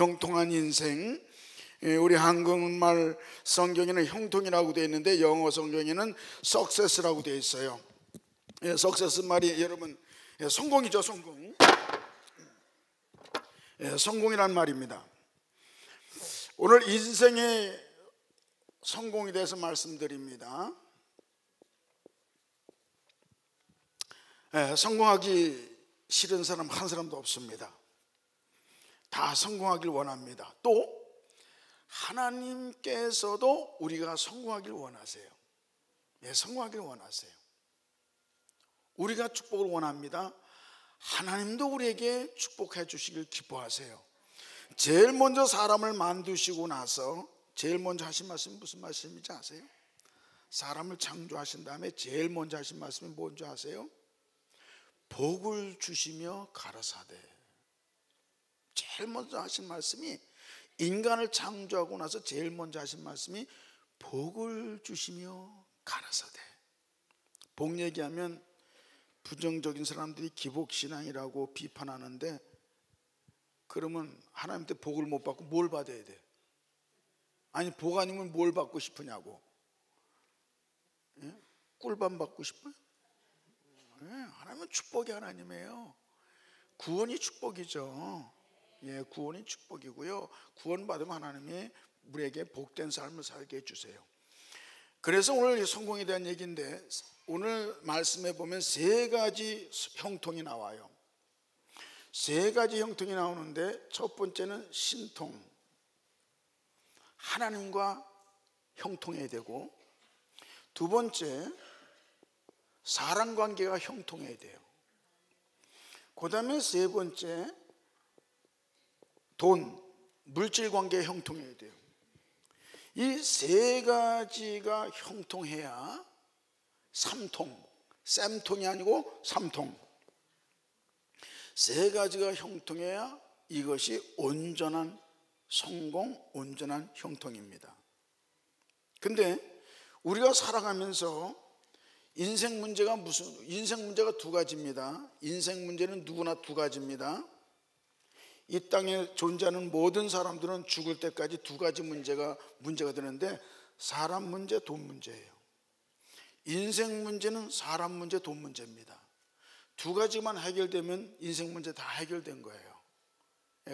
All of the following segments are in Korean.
형통한 인생. 우리 한국말 성경에는 형통이라고 되어 있는데 영어 성경에는 success라고 되어 있어요. success 말이 여러분 성공이죠. 성공. 성공이란 말입니다. 오늘 인생의 성공에 대해서 말씀드립니다. 성공하기 싫은 사람 한 사람도 없습니다. 다 성공하길 원합니다. 또 하나님께서도 우리가 성공하길 원하세요. 성공하길 원하세요. 우리가 축복을 원합니다. 하나님도 우리에게 축복해 주시길 기뻐하세요. 제일 먼저 사람을 만드시고 나서 제일 먼저 하신 말씀이 무슨 말씀인지 아세요? 사람을 창조하신 다음에 제일 먼저 하신 말씀이 뭔지 아세요? 복을 주시며 가라사대. 제일 먼저 하신 말씀이, 인간을 창조하고 나서 제일 먼저 하신 말씀이 복을 주시며 가라사대. 복 얘기하면 부정적인 사람들이 기복신앙이라고 비판하는데, 그러면 하나님한테 복을 못 받고 뭘 받아야 돼? 아니, 복 아니면 뭘 받고 싶으냐고. 꿀밤 받고 싶어요? 하나님은 축복이 하나님이에요. 구원이 축복이죠. 구원이 축복이고요. 구원 받으면 하나님이 우리에게 복된 삶을 살게 해주세요. 그래서 오늘 성공에 대한 얘기인데, 오늘 말씀에 보면 세 가지 형통이 나와요. 세 가지 형통이 나오는데, 첫 번째는 신통, 하나님과 형통해야 되고, 두 번째 사랑관계가 형통해야 돼요. 그 다음에 세 번째 돈, 물질관계가 형통해야 돼요. 이 세 가지가 형통해야 삼통, 쌈통이 아니고 삼통, 세 가지가 형통해야 이것이 온전한 성공, 온전한 형통입니다. 근데 우리가 살아가면서 인생 문제가 두 가지입니다. 인생 문제는 누구나 두 가지입니다. 이 땅에 존재하는 모든 사람들은 죽을 때까지 두 가지 문제가 되는데, 사람 문제, 돈 문제예요. 인생 문제는 사람 문제, 돈 문제입니다. 두 가지만 해결되면 인생 문제 다 해결된 거예요.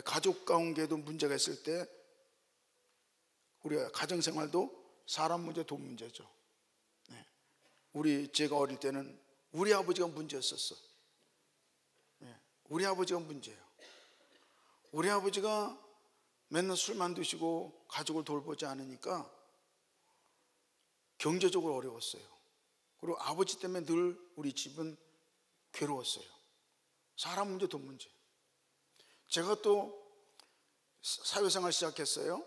가족 관계도 문제가 있을 때 우리가 가정생활도 사람 문제, 돈 문제죠. 제가 어릴 때는 우리 아버지가 문제였었어. 우리 아버지가 문제예요. 우리 아버지가 맨날 술만 드시고 가족을 돌보지 않으니까 경제적으로 어려웠어요. 그리고 아버지 때문에 늘 우리 집은 괴로웠어요. 사람 문제, 돈 문제. 제가 또 사회생활 시작했어요.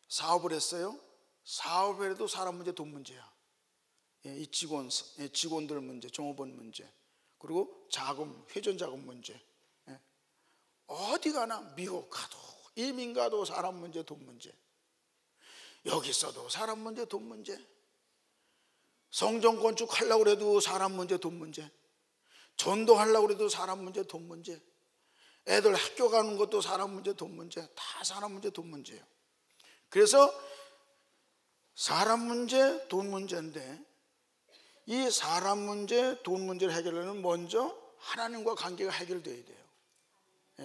사업을 했어요. 사업을 해도 사람 문제, 돈 문제야. 이 직원들 문제, 종업원 문제, 그리고 자금, 회전 자금 문제. 어디 가나 미국 가도, 이민 가도 사람 문제, 돈 문제. 여기 있어도 사람 문제, 돈 문제. 성전 건축하려고 해도 사람 문제, 돈 문제. 전도하려고 해도 사람 문제, 돈 문제. 애들 학교 가는 것도 사람 문제, 돈 문제. 다 사람 문제, 돈 문제예요. 그래서 사람 문제, 돈 문제인데, 이 사람 문제, 돈 문제를 해결하려면 먼저 하나님과 관계가 해결돼야 돼요.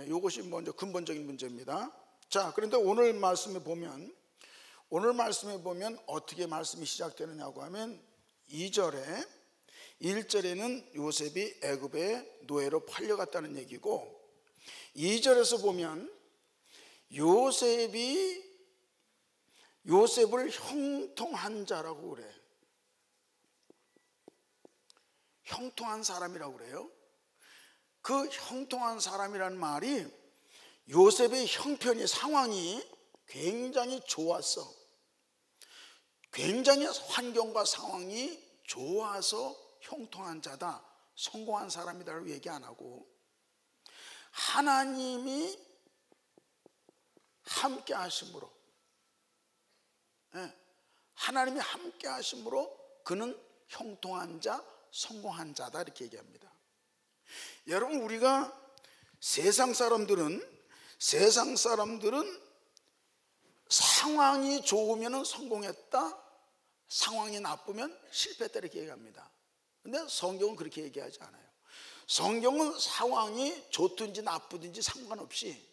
이것이 먼저 근본적인 문제입니다. 자, 그런데 오늘 말씀에 보면 어떻게 말씀이 시작되느냐고 하면 2절에 1절에는 요셉이 애굽의 노예로 팔려갔다는 얘기고, 2절에서 보면 요셉을 형통한 자라고 그래. 형통한 사람이라고 그래요. 그 형통한 사람이라는 말이, 요셉의 형편이, 상황이 굉장히 좋았어. 굉장히 환경과 상황이 좋아서 형통한 자다, 성공한 사람이다라고 얘기 안 하고, 하나님이 함께 하심으로, 하나님이 함께 하심으로 그는 형통한 자, 성공한 자다, 이렇게 얘기합니다. 여러분, 우리가 세상 사람들은 세상 사람들은 상황이 좋으면 성공했다, 상황이 나쁘면 실패했다 이렇게 얘기합니다. 근데 성경은 그렇게 얘기하지 않아요. 성경은 상황이 좋든지 나쁘든지 상관없이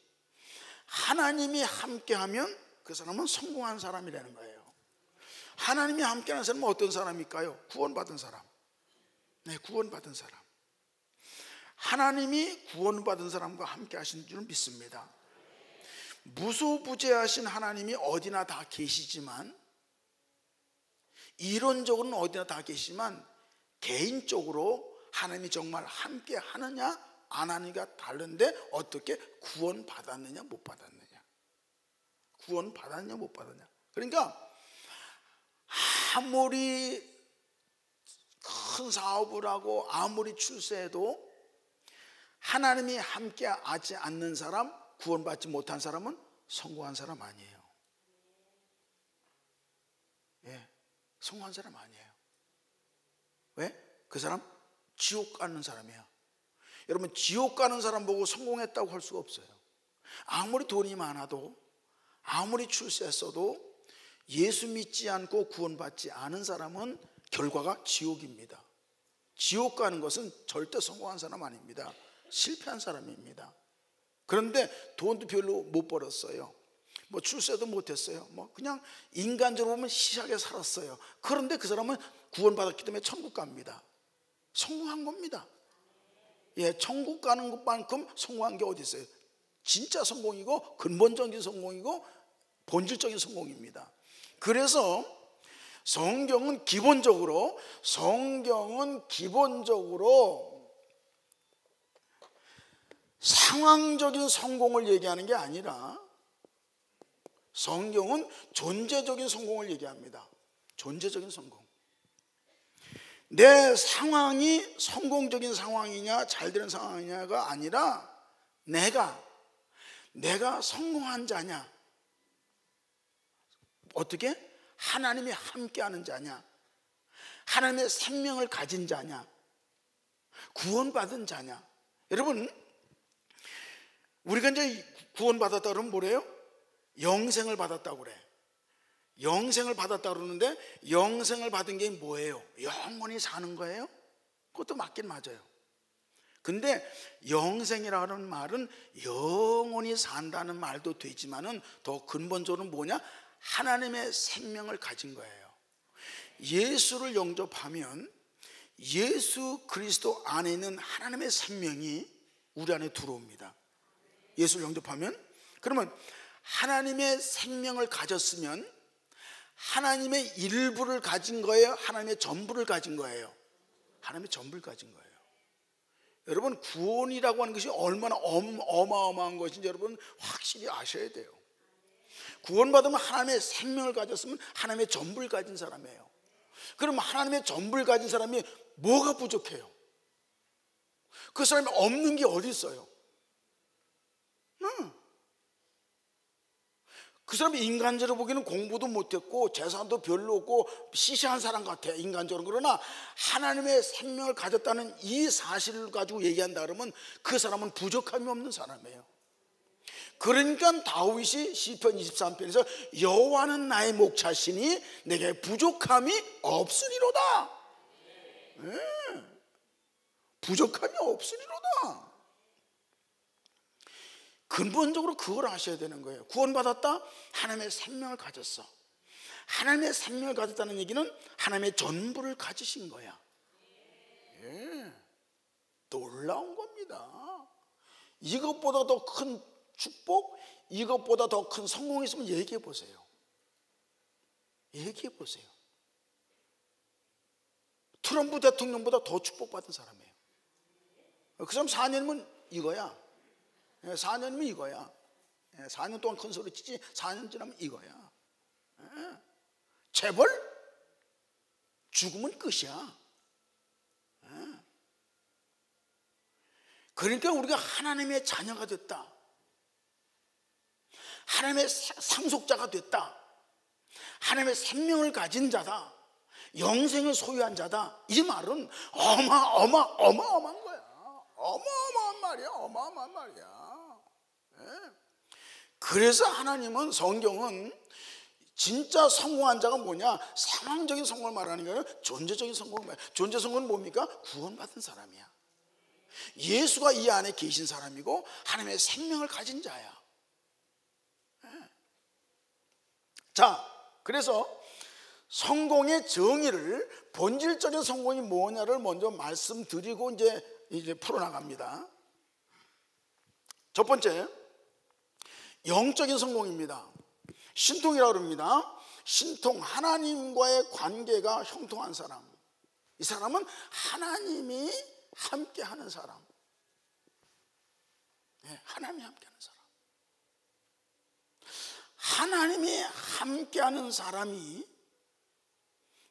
하나님이 함께하면 그 사람은 성공한 사람이라는 거예요. 하나님이 함께하는 사람은 어떤 사람일까요? 구원받은 사람. 네, 구원받은 사람. 하나님이 구원받은 사람과 함께 하신 줄 믿습니다. 무소부재하신 하나님이 어디나 다 계시지만, 이론적으로는 어디나 다 계시지만 개인적으로 하나님이 정말 함께 하느냐 안 하느냐가 다른데, 어떻게 구원받았느냐 못 받았느냐, 구원받았느냐 못 받았느냐. 그러니까 아무리 큰 사업을 하고 아무리 출세해도 하나님이 함께 하지 않는 사람, 구원받지 못한 사람은 성공한 사람 아니에요. 예, 성공한 사람 아니에요. 왜? 그 사람 지옥 가는 사람이야. 여러분, 지옥 가는 사람 보고 성공했다고 할 수가 없어요. 아무리 돈이 많아도, 아무리 출세했어도 예수 믿지 않고 구원받지 않은 사람은 결과가 지옥입니다. 지옥 가는 것은 절대 성공한 사람 아닙니다. 실패한 사람입니다. 그런데 돈도 별로 못 벌었어요. 뭐 출세도 못했어요. 뭐 그냥 인간적으로 보면 시하게 살았어요. 그런데 그 사람은 구원받았기 때문에 천국 갑니다. 성공한 겁니다. 예, 천국 가는 것만큼 성공한 게 어디 있어요? 진짜 성공이고 근본적인 성공이고 본질적인 성공입니다. 그래서 성경은 기본적으로 상황적인 성공을 얘기하는 게 아니라 성경은 존재적인 성공을 얘기합니다. 존재적인 성공. 내 상황이 성공적인 상황이냐 잘 되는 상황이냐가 아니라 내가 성공한 자냐, 어떻게? 하나님이 함께하는 자냐, 하나님의 생명을 가진 자냐, 구원받은 자냐. 여러분, 우리가 이제 구원받았다 그러면 뭐래요? 영생을 받았다고 그래. 영생을 받았다 그러는데, 영생을 받은 게 뭐예요? 영원히 사는 거예요? 그것도 맞긴 맞아요. 근데 영생이라는 말은 영원히 산다는 말도 되지만은 더 근본적으로 뭐냐? 하나님의 생명을 가진 거예요. 예수를 영접하면 예수 그리스도 안에 있는 하나님의 생명이 우리 안에 들어옵니다. 예수를 영접하면, 그러면 하나님의 생명을 가졌으면 하나님의 일부를 가진 거예요? 하나님의 전부를 가진 거예요? 하나님의 전부를 가진 거예요. 여러분, 구원이라고 하는 것이 얼마나 어마어마한 것인지 여러분 확실히 아셔야 돼요. 구원받으면 하나님의 생명을 가졌으면 하나님의 전부를 가진 사람이에요. 그럼 하나님의 전부를 가진 사람이 뭐가 부족해요? 그 사람이 없는 게 어디 있어요? 그 사람이 인간적으로 보기에는 공부도 못했고 재산도 별로 없고 시시한 사람 같아, 인간적으로. 그러나 하나님의 생명을 가졌다는 이 사실을 가지고 얘기한다 그러면 그 사람은 부족함이 없는 사람이에요. 그러니까 다윗이 시편 23편에서 여호와는 나의 목자시니 내게 부족함이 없으리로다. 네. 부족함이 없으리로다. 근본적으로 그걸 아셔야 되는 거예요. 구원받았다? 하나님의 생명을 가졌어. 하나님의 생명을 가졌다는 얘기는 하나님의 전부를 가지신 거야. 예. 놀라운 겁니다. 이것보다 더 큰 축복, 이것보다 더 큰 성공이 있으면 얘기해 보세요. 얘기해 보세요. 트럼프 대통령보다 더 축복받은 사람이에요. 그 사람 4년이면 이거야. 4년이면 이거야. 4년 동안 큰 소리 치지 4년 지나면 이거야. 재벌? 죽으면 끝이야. 그러니까 우리가 하나님의 자녀가 됐다, 하나님의 상속자가 됐다, 하나님의 생명을 가진 자다, 영생을 소유한 자다, 이 말은 어마어마한 거야. 어마어마한 말이야. 어마어마한 말이야. 네. 그래서 하나님은, 성경은 진짜 성공한 자가 뭐냐? 상황적인 성공을 말하는 게 아니라 존재적인 성공을 말해요. 존재 성공은 뭡니까? 구원받은 사람이야. 예수가 이 안에 계신 사람이고 하나님의 생명을 가진 자야. 자, 그래서 성공의 정의를, 본질적인 성공이 뭐냐를 먼저 말씀드리고 이제 풀어나갑니다. 첫 번째, 영적인 성공입니다. 신통이라고 합니다. 신통, 하나님과의 관계가 형통한 사람. 이 사람은 하나님이 함께하는 사람. 하나님이 함께하는 사람. 하나님이 함께하는 사람이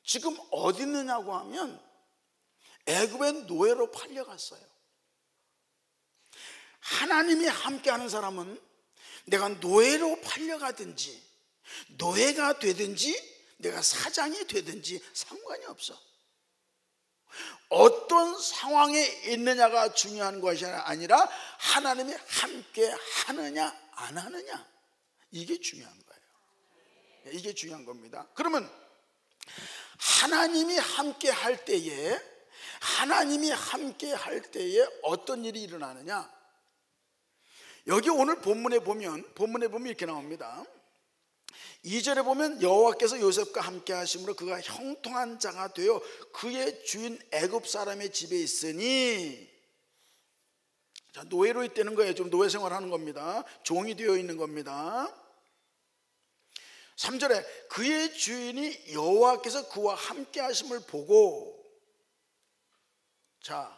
지금 어디 있느냐고 하면 애굽의 노예로 팔려갔어요. 하나님이 함께하는 사람은 내가 노예로 팔려가든지 노예가 되든지 내가 사장이 되든지 상관이 없어. 어떤 상황에 있느냐가 중요한 것이 아니라 하나님이 함께 하느냐 안 하느냐, 이게 중요한 거예요. 이게 중요한 겁니다. 그러면 하나님이 함께 할 때에 어떤 일이 일어나느냐? 여기 오늘 본문에 보면 이렇게 나옵니다. 2절에 보면 여호와께서 요셉과 함께 하심으로 그가 형통한 자가 되어 그의 주인 애굽 사람의 집에 있으니, 자, 노예로 있다는 거예요. 좀 노예 생활하는 겁니다. 종이 되어 있는 겁니다. 3절에 그의 주인이 여호와께서 그와 함께 하심을 보고, 자,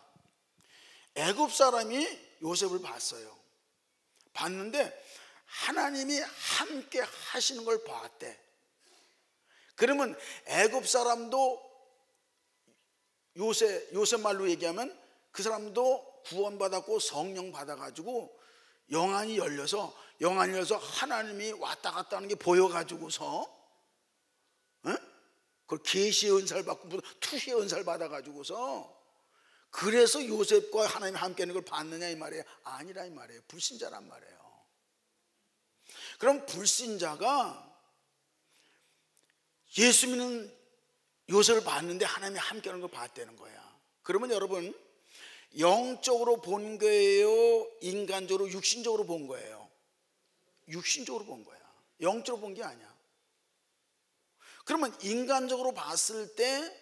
애굽 사람이 요셉을 봤는데 하나님이 함께 하시는 걸 봤대. 그러면 애굽 사람도 요셉 말로 얘기하면 그 사람도 구원받았고 성령 받아가지고 영안이 열려서 하나님이 왔다 갔다 하는 게 보여가지고서, 그걸 계시의 은사를 받고 투시의 은사를 받아가지고서, 그래서 요셉과 하나님이 함께 하는 걸 봤느냐 이 말이에요? 아니라 이 말이에요. 불신자란 말이에요. 그럼 불신자가 예수 믿는 요셉을 봤는데 하나님이 함께 하는 걸 봤다는 거야. 그러면 여러분, 영적으로 본 거예요? 인간적으로, 육신적으로 본 거예요? 육신적으로 본 거야. 영적으로 본 게 아니야. 그러면 인간적으로 봤을 때,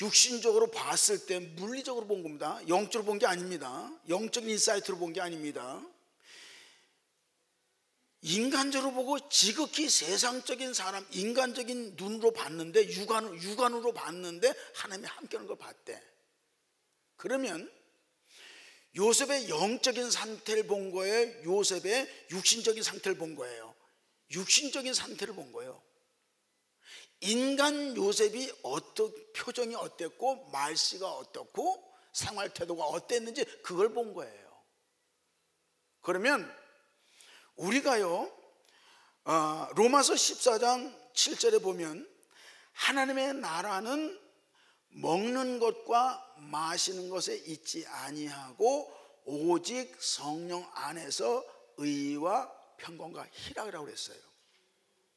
육신적으로 봤을 때 물리적으로 본 겁니다. 영적으로 본 게 아닙니다. 영적인 인사이트로 본 게 아닙니다. 인간적으로 보고 지극히 세상적인 사람, 인간적인 눈으로 봤는데, 육안으로 봤는데 하나님이 함께하는 걸 봤대. 그러면 요셉의 영적인 상태를 본 거예요? 요셉의 육신적인 상태를 본 거예요? 육신적인 상태를 본 거예요. 인간 요셉이 표정이 어땠고 말씨가 어떻고 생활 태도가 어땠는지 그걸 본 거예요. 그러면 우리가요, 로마서 14장 7절에 보면 하나님의 나라는 먹는 것과 마시는 것에 있지 아니하고 오직 성령 안에서 의와 평강과 희락이라고 그랬어요.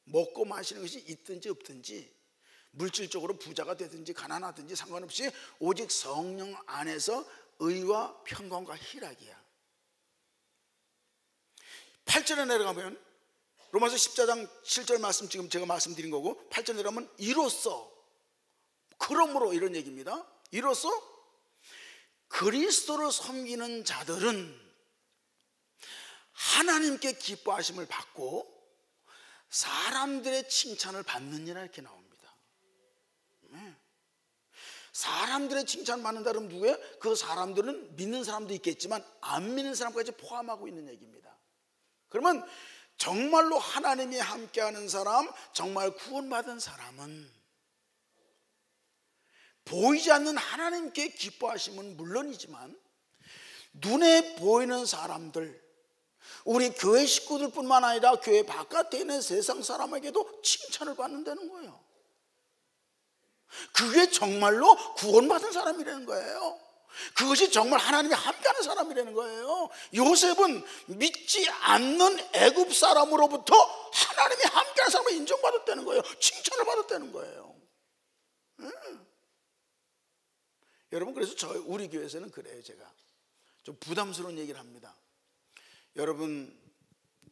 먹고 마시는 것이 있든지 없든지, 물질적으로 부자가 되든지 가난하든지 상관없이 오직 성령 안에서 의와 평강과 희락이야. 8절에 내려가면 로마서 14장 7절 말씀 지금 제가 말씀드린 거고, 8절 내려가면 이로써, 그러므로 이런 얘기입니다. 이로써 그리스도를 섬기는 자들은 하나님께 기뻐하심을 받고 사람들의 칭찬을 받느니라, 이렇게 나옵니다. 사람들의 칭찬을 받는다 그러면 누구예요? 그 사람들은 믿는 사람도 있겠지만 안 믿는 사람까지 포함하고 있는 얘기입니다. 그러면 정말로 하나님이 함께하는 사람, 정말 구원받은 사람은 보이지 않는 하나님께 기뻐하심은 물론이지만 눈에 보이는 사람들, 우리 교회 식구들뿐만 아니라 교회 바깥에 있는 세상 사람에게도 칭찬을 받는다는 거예요. 그게 정말로 구원받은 사람이라는 거예요. 그것이 정말 하나님이 함께하는 사람이라는 거예요. 요셉은 믿지 않는 애굽 사람으로부터 하나님이 함께하는 사람을 인정받았다는 거예요. 칭찬을 받았다는 거예요. 여러분, 그래서 우리 교회에서는 그래요. 제가 좀 부담스러운 얘기를 합니다. 여러분,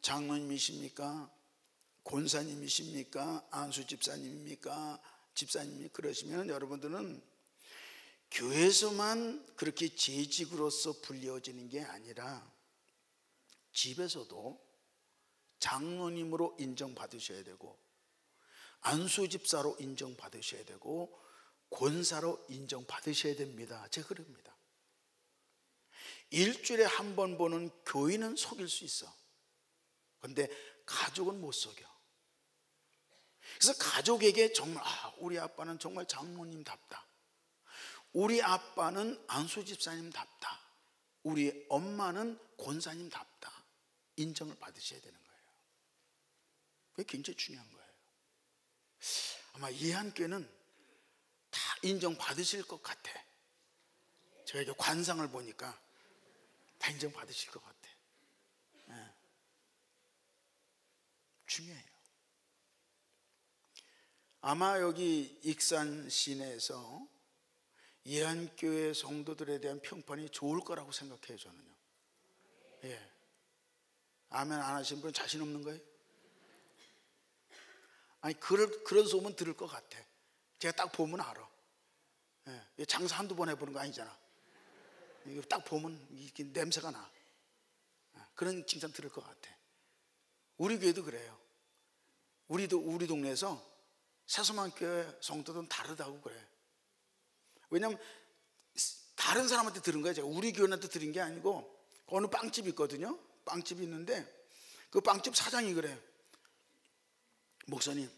장로님이십니까? 권사님이십니까? 안수 집사님입니까? 집사님이 그러시면 여러분들은 교회에서만 그렇게 재직으로서 불려지는 게 아니라 집에서도 장로님으로 인정받으셔야 되고, 안수 집사로 인정받으셔야 되고, 권사로 인정받으셔야 됩니다. 제가 그럽니다. 일주일에 한 번 보는 교인은 속일 수 있어. 근데 가족은 못 속여. 그래서 가족에게 정말 우리 아빠는 정말 장모님답다, 우리 아빠는 안수 집사님답다, 우리 엄마는 권사님답다 인정을 받으셔야 되는 거예요. 그게 굉장히 중요한 거예요. 아마 이 한교회는 다 인정받으실 것 같아. 제가 이렇게 관상을 보니까 다 인정받으실 것 같아. 중요해요. 아마 여기 익산 시내에서 예한교회 성도들에 대한 평판이 좋을 거라고 생각해요. 저는요. 예. 아멘 안 하시는 분 자신 없는 거예요? 아니 그런 소문 들을 것 같아. 제가 딱 보면 알아. 예. 장사 한두 번 해보는 거 아니잖아. 이거 딱 보면 이게 냄새가 나. 그런 칭찬 들을 것 같아. 우리 교회도 그래요. 우리 동네에서 새소망교회 성도들은 다르다고 그래. 왜냐면 다른 사람한테 들은 거예요. 제가 우리 교회한테 들은 게 아니고, 어느 빵집이 있거든요. 빵집이 있는데 그 빵집 사장이 그래. 목사님,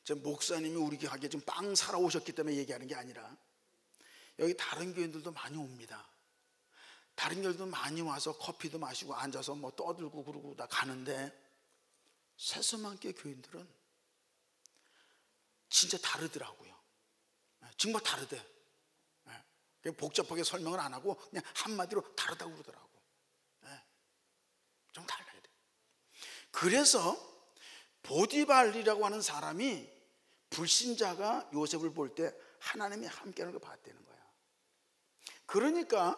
제 목사님이 우리 가게에 좀 빵 사러 오셨기 때문에 얘기하는 게 아니라, 여기 다른 교인들도 많이 옵니다. 다른 교인들도 많이 와서 커피도 마시고 앉아서 뭐 떠들고 그러고 다 가는데, 새소망교회 교인들은 진짜 다르더라고요. 정말 다르대. 복잡하게 설명을 안 하고 그냥 한마디로 다르다고 그러더라고. 좀 달라야 돼. 그래서 보디발이라고 하는 사람이 불신자가 요셉을 볼 때 하나님이 함께하는 걸 봤다는 거야. 그러니까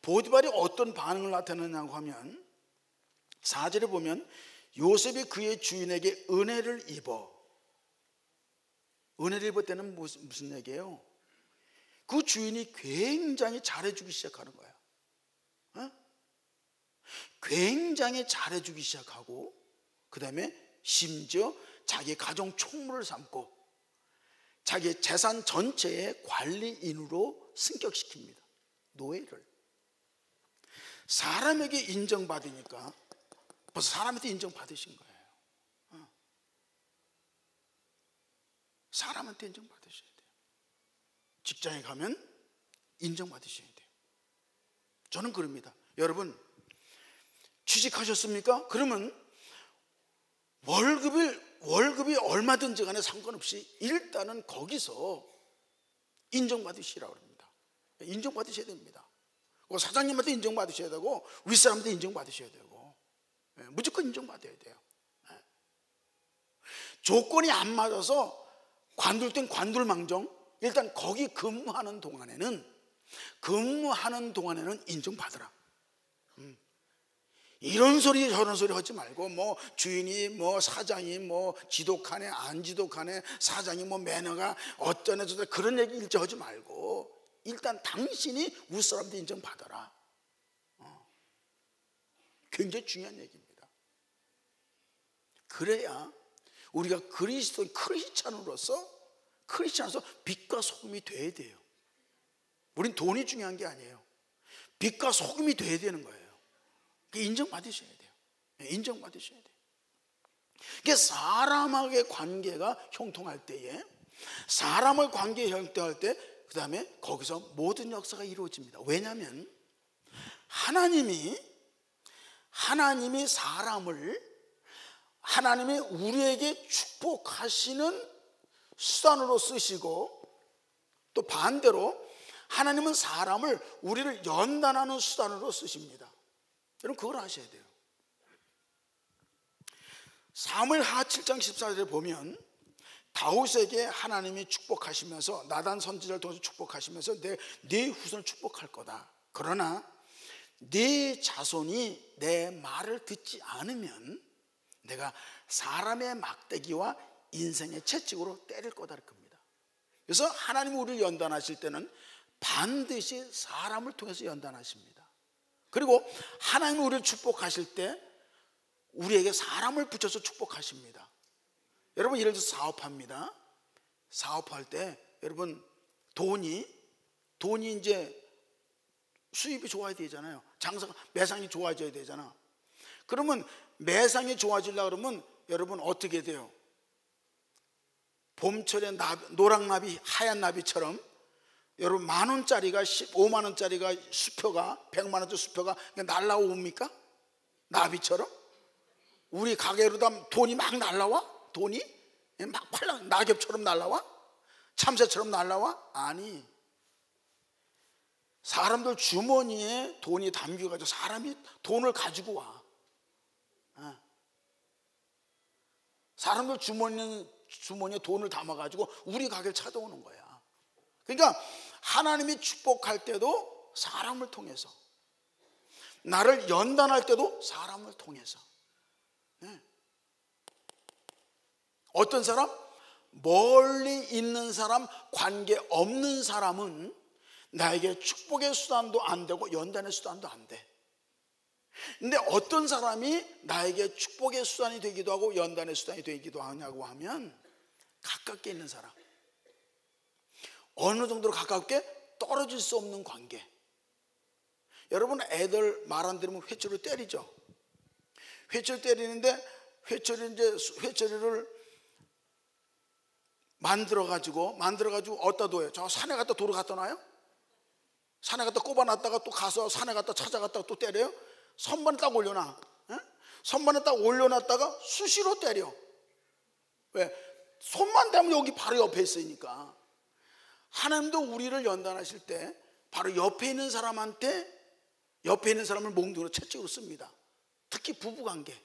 보디발이 어떤 반응을 나타내냐고 하면, 4절에 보면 요셉이 그의 주인에게 은혜를 입어. 은혜를 입을 때는 무슨 얘기예요? 그 주인이 굉장히 잘해주기 시작하는 거야. 굉장히 잘해주기 시작하고, 그 다음에 심지어 자기 가정 총무를 삼고 자기 재산 전체의 관리인으로 승격시킵니다. 노예를. 사람에게 인정받으니까 벌써 사람한테 인정받으신 거예요. 사람한테 인정받으셔야 돼요. 직장에 가면 인정받으셔야 돼요. 저는 그럽니다. 여러분, 취직하셨습니까? 그러면 월급이 얼마든지 간에 상관없이 일단은 거기서 인정받으시라고 합니다. 인정받으셔야 됩니다. 사장님한테 인정받으셔야 되고, 윗사람한테 인정받으셔야 되고, 무조건 인정받아야 돼요. 조건이 안 맞아서 관둘 관둘망정, 일단 거기 근무하는 동안에는 인정받으라. 이런 소리 저런 소리 하지 말고, 뭐 주인이 뭐 사장이 뭐 지독하네 안 지독하네, 사장이 뭐 매너가 어쩌네 저쩌네, 그런 얘기 일절 하지 말고 일단 당신이 윗사람한테 인정받아라. 굉장히 중요한 얘기입니다. 그래야 우리가 크리스찬으로서 빛과 소금이 돼야 돼요. 우린 돈이 중요한 게 아니에요. 빛과 소금이 돼야 되는 거예요. 인정받으셔야 돼요. 인정받으셔야 돼요. 이게 사람하고의 관계가 형통할 때에, 사람의 관계에 형통할 때, 그 다음에 거기서 모든 역사가 이루어집니다. 왜냐하면 하나님이 우리에게 축복하시는 수단으로 쓰시고, 또 반대로 하나님은 사람을, 우리를 연단하는 수단으로 쓰십니다. 여러분 그걸 아셔야 돼요. 사무엘하 7장 14절에 보면 다윗에게 하나님이 축복하시면서, 나단 선지자를 통해서 축복하시면서 네 후손을 축복할 거다. 그러나 네 자손이 내 말을 듣지 않으면 내가 사람의 막대기와 인생의 채찍으로 때릴 거다 겁니다. 그래서 하나님이 우리를 연단하실 때는 반드시 사람을 통해서 연단하십니다. 그리고 하나님이 우리를 축복하실 때 우리에게 사람을 붙여서 축복하십니다. 여러분 예를 들어서 사업합니다. 사업할 때 여러분 돈이 이제 수입이 좋아야 되잖아요. 장사가, 매상이 좋아져야 되잖아. 그러면 매상이 좋아지려고 그러면 여러분 어떻게 돼요? 봄철에 노랑나비, 하얀 나비처럼 여러분 10,000원짜리가 15만원짜리가 수표가 100만원짜리 수표가 날라옵니까? 나비처럼? 우리 가게로다 돈이 막 날라와? 돈이 막 낙엽처럼 날라와? 참새처럼 날라와? 아니, 사람들 주머니에 돈이 담겨가지고 사람이 돈을 가지고 와. 사람들 주머니에 돈을 담아가지고 우리 가게를 찾아오는 거야. 그러니까 하나님이 축복할 때도 사람을 통해서, 나를 연단할 때도 사람을 통해서. 어떤 사람? 멀리 있는 사람, 관계 없는 사람은 나에게 축복의 수단도 안 되고 연단의 수단도 안 돼. 근데 어떤 사람이 나에게 축복의 수단이 되기도 하고 연단의 수단이 되기도 하냐고 하면 가깝게 있는 사람, 어느 정도로 가깝게 떨어질 수 없는 관계. 여러분 애들 말 안 들으면 회초리를 때리죠. 회초리 때리는데 회초리를 만들어가지고 어디다 둬요? 저 산에 갖다 도로 갖다 놔요? 산에 갖다 꼽아놨다가 또 가서 산에 갖다 찾아갔다가 또 때려요? 선반에 딱 올려놔. 선반에 딱 올려놨다가 수시로 때려. 왜? 손만 대면 여기 바로 옆에 있으니까. 하나님도 우리를 연단하실 때 바로 옆에 있는 사람한테, 옆에 있는 사람을 몽둥이로 채찍으로 씁니다. 특히 부부관계,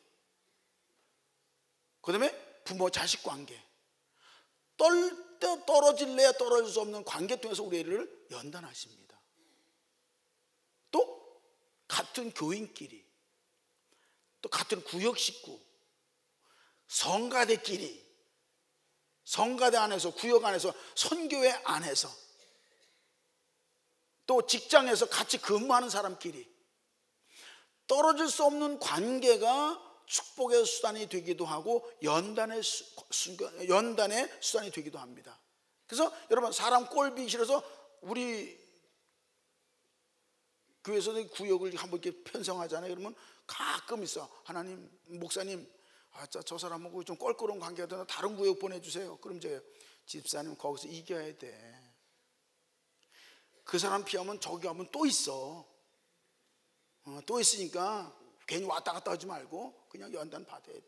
그 다음에 부모 자식 관계, 떨어질래야 떨어질 수 없는 관계 통해서 우리를 연단하십니다. 또 같은 교인끼리, 또 같은 구역 식구, 성가대끼리, 성가대 안에서, 구역 안에서, 선교회 안에서, 또 직장에서 같이 근무하는 사람끼리 떨어질 수 없는 관계가 축복의 수단이 되기도 하고 연단의 수단이 되기도 합니다. 그래서 여러분 사람 꼴보기 싫어서 우리 교회에서도 구역을 한번 이렇게 편성하잖아요. 그러면 가끔 있어. 하나님, 목사님, 저 사람하고 좀 껄끄러운 관계가 되나 다른 구역 보내주세요. 그럼 이제 집사님 거기서 이겨야 돼. 그 사람 피하면 저기 하면 또 있어. 또 있으니까 괜히 왔다 갔다 하지 말고 그냥 연단 받아야 돼.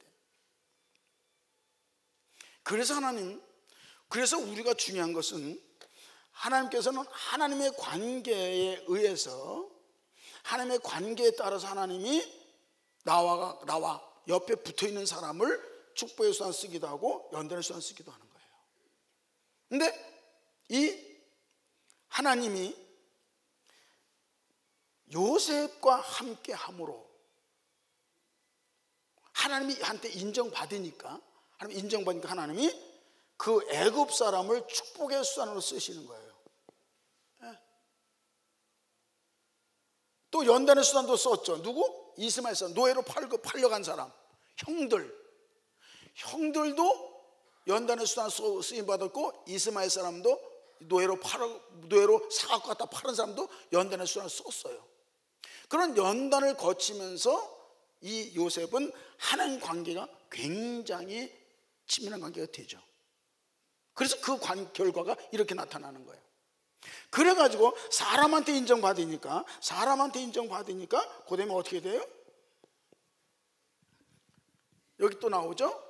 그래서 우리가 중요한 것은 하나님께서는 하나님의 관계에 의해서, 하나님의 관계에 따라서 하나님이 나와 옆에 붙어 있는 사람을 축복의 수단 쓰기도 하고 연단의 수단 쓰기도 하는 거예요. 근데 이 하나님이 요셉과 함께 함으로 하나님이 한테 인정받으니까, 하나님이 그 애굽 사람을 축복의 수단으로 쓰시는 거예요. 또 연단의 수단도 썼죠. 누구? 이스마엘 사람, 노예로 팔려간 사람, 형들도 연단의 수단 쓰임 받았고, 이스마엘 사람도 노예로 사갖고 갖다 파는 사람도 연단의 수단을 썼어요. 그런 연단을 거치면서 이 요셉은 하나님 관계가 굉장히 친밀한 관계가 되죠. 그래서 그 결과가 이렇게 나타나는 거예요. 그래가지고 사람한테 인정받으니까 그 다음에 어떻게 돼요? 여기 또 나오죠.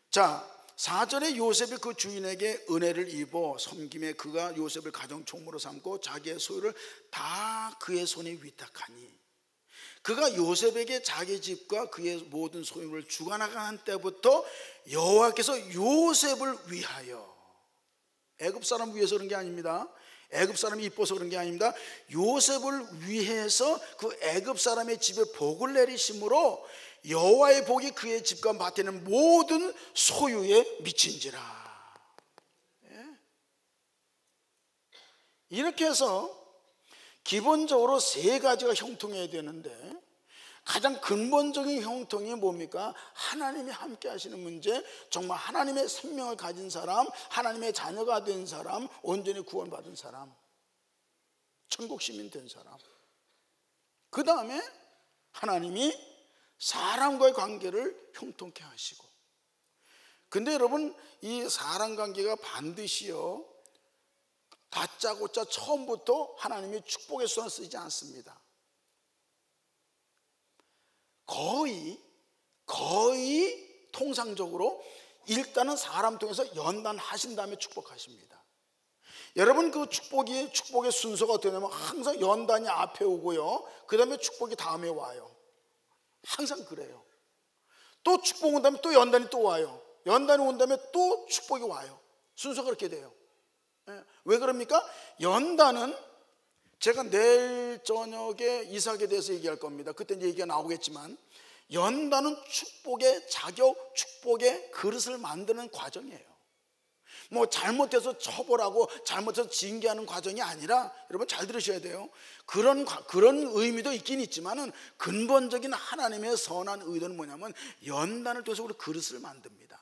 자, 4절에 요셉이 그 주인에게 은혜를 입어 섬김에 그가 요셉을 가정 총무로 삼고 자기의 소유를 다 그의 손에 위탁하니 그가 요셉에게 자기 집과 그의 모든 소유를 주관하는 때부터 여호와께서 요셉을 위하여, 애굽 사람 위해서 그런 게 아닙니다. 애굽 사람이 이뻐서 그런 게 아닙니다. 요셉을 위해서 그 애굽 사람의 집에 복을 내리심으로 여호와의 복이 그의 집과 밭에 있는 모든 소유에 미친지라. 이렇게 해서 기본적으로 세 가지가 형통해야 되는데, 가장 근본적인 형통이 뭡니까? 하나님이 함께 하시는 문제, 정말 하나님의 생명을 가진 사람, 하나님의 자녀가 된 사람, 온전히 구원받은 사람, 천국 시민 된 사람. 그 다음에 하나님이 사람과의 관계를 형통케 하시고. 근데 여러분, 이 사람 관계가 반드시요 다짜고짜 처음부터 하나님이 축복의 손을 쓰지 않습니다. 거의 통상적으로 일단은 사람 통해서 연단하신 다음에 축복하십니다. 여러분, 그 축복의 순서가 어떻게 되냐면 항상 연단이 앞에 오고요, 그 다음에 축복이 다음에 와요. 항상 그래요. 또 축복 온 다음에 또 연단이 또 와요. 연단이 온 다음에 또 축복이 와요. 순서가 그렇게 돼요. 왜 그럽니까? 연단은 제가 내일 저녁에 이삭에 대해서 얘기할 겁니다. 그때 이제 얘기가 나오겠지만, 연단은 축복의 자격, 축복의 그릇을 만드는 과정이에요. 뭐 잘못해서 처벌하고 잘못해서 징계하는 과정이 아니라, 여러분 잘 들으셔야 돼요. 그런 의미도 있긴 있지만은 근본적인 하나님의 선한 의도는 뭐냐면 연단을 통해서 우리 그릇을 만듭니다.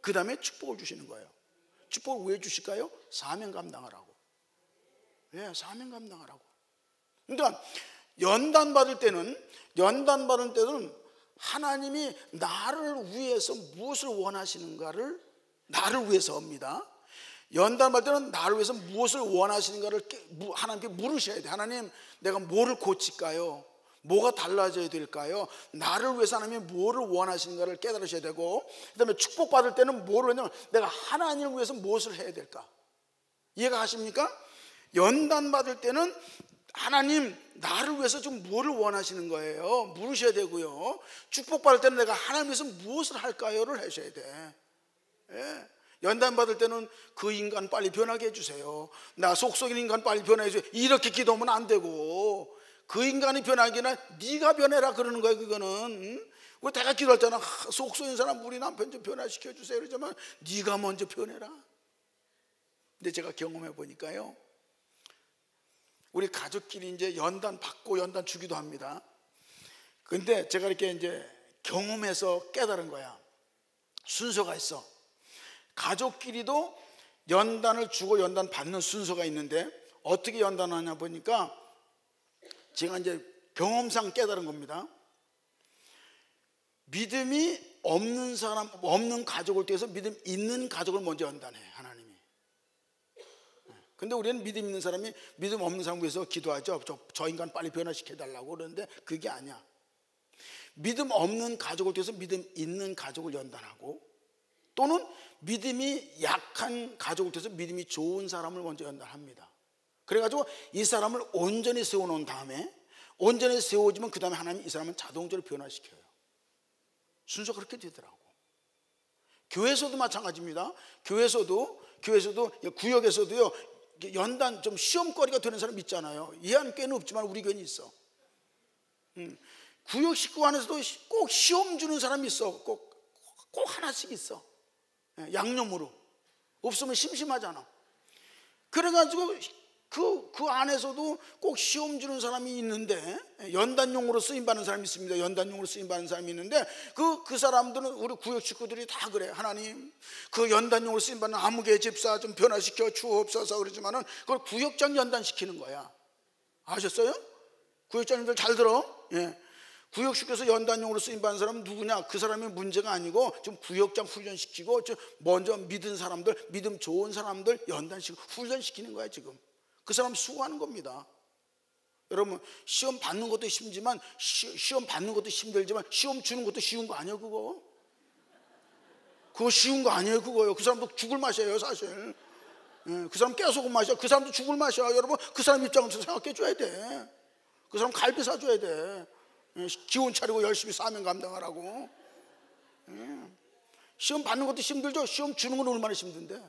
그 다음에 축복을 주시는 거예요. 축복을 왜 주실까요? 사명 감당하라고. 사명 감당하라고. 그러니까 연단 받을 때는 하나님이 나를 위해서 무엇을 원하시는가를 나를 위해서입니다. 연단 받을 때는 나를 위해서 무엇을 원하시는가를 하나님께 물으셔야 돼요. 하나님, 내가 뭐를 고칠까요? 뭐가 달라져야 될까요? 나를 위해서 하나님이 뭐를 원하시는가를 깨달으셔야 되고, 그 다음에 축복받을 때는 뭐를 하냐면 내가 하나님을 위해서 무엇을 해야 될까? 이해가 가십니까? 연단 받을 때는 하나님, 나를 위해서 좀 뭐를 원하시는 거예요? 물으셔야 되고요. 축복받을 때는 내가 하나님 위해서 무엇을 할까요?를 하셔야 돼. 연단 받을 때는 그 인간 빨리 변하게 해주세요. 나 속속인 인간 빨리 변하게 해주세요. 이렇게 기도하면 안 되고, 그 인간이 변하기나 네가 변해라 그러는 거예요. 그거는 우리 대가 기도할 때는 속속인 사람 우리 남편 좀 변화시켜 주세요 그러지만 네가 먼저 변해라. 근데 제가 경험해 보니까요, 우리 가족끼리 이제 연단 받고 연단 주기도 합니다. 근데 제가 이렇게 이제 경험해서 깨달은 거야. 순서가 있어. 가족끼리도 연단을 주고 연단 받는 순서가 있는데, 어떻게 연단하냐 보니까 제가 이제 경험상 깨달은 겁니다. 믿음이 없는 사람, 없는 가족을 통해서 믿음 있는 가족을 먼저 연단해, 하나님이. 근데 우리는 믿음 있는 사람이 믿음 없는 사람 위해서 기도하죠. 저 인간 빨리 변화시켜달라고 그러는데 그게 아니야. 믿음 없는 가족을 통해서 믿음 있는 가족을 연단하고, 또는 믿음이 약한 가족을 통해서 믿음이 좋은 사람을 먼저 연단합니다. 그래가지고 이 사람을 온전히 세워놓은 다음에, 온전히 세워지면 그 다음에 하나님 이 사람은 자동적으로 변화시켜요. 순서가 그렇게 되더라고. 교회에서도 마찬가지입니다. 교회에서도 구역에서도요, 연단 좀 시험거리가 되는 사람 있잖아요. 이해하는 꽤는 없지만 우리 교회는 있어. 구역 식구 안에서도 꼭 시험 주는 사람이 있어. 꼭 하나씩 있어. 양념으로. 없으면 심심하잖아. 그래가지고 그 안에서도 꼭 시험 주는 사람이 있는데, 연단용으로 쓰임받는 사람이 있습니다. 연단용으로 쓰임받는 사람이 있는데, 그 사람들은 우리 구역 식구들이 다 그래. 하나님, 그 연단용으로 쓰임받는 아무개 집사 좀 변화시켜 주옵소서 그러지만은 그걸 구역장 연단시키는 거야. 아셨어요? 구역장님들 잘 들어. 구역식구에서 연단용으로 쓰임받는 사람은 누구냐? 그 사람이 문제가 아니고 좀 구역장 훈련시키고 좀 먼저 믿은 사람들, 믿음 좋은 사람들 연단시키고 훈련시키는 거야 지금. 그 사람 수고하는 겁니다. 여러분, 시험 받는 것도 힘지만, 시험 받는 것도 힘들지만 시험 주는 것도 쉬운 거 아니야 그거? 그거 쉬운 거 아니에요. 그거요. 그 사람도 죽을 맛이에요 사실. 예, 그 사람 깨소금 맛이야. 그 사람도 죽을 맛이야. 여러분 그 사람 입장에서 생각해 줘야 돼. 그 사람 갈비 사줘야 돼. 예, 기운 차리고 열심히 사명 감당하라고. 예. 시험 받는 것도 힘들죠. 시험 주는 건 얼마나 힘든데.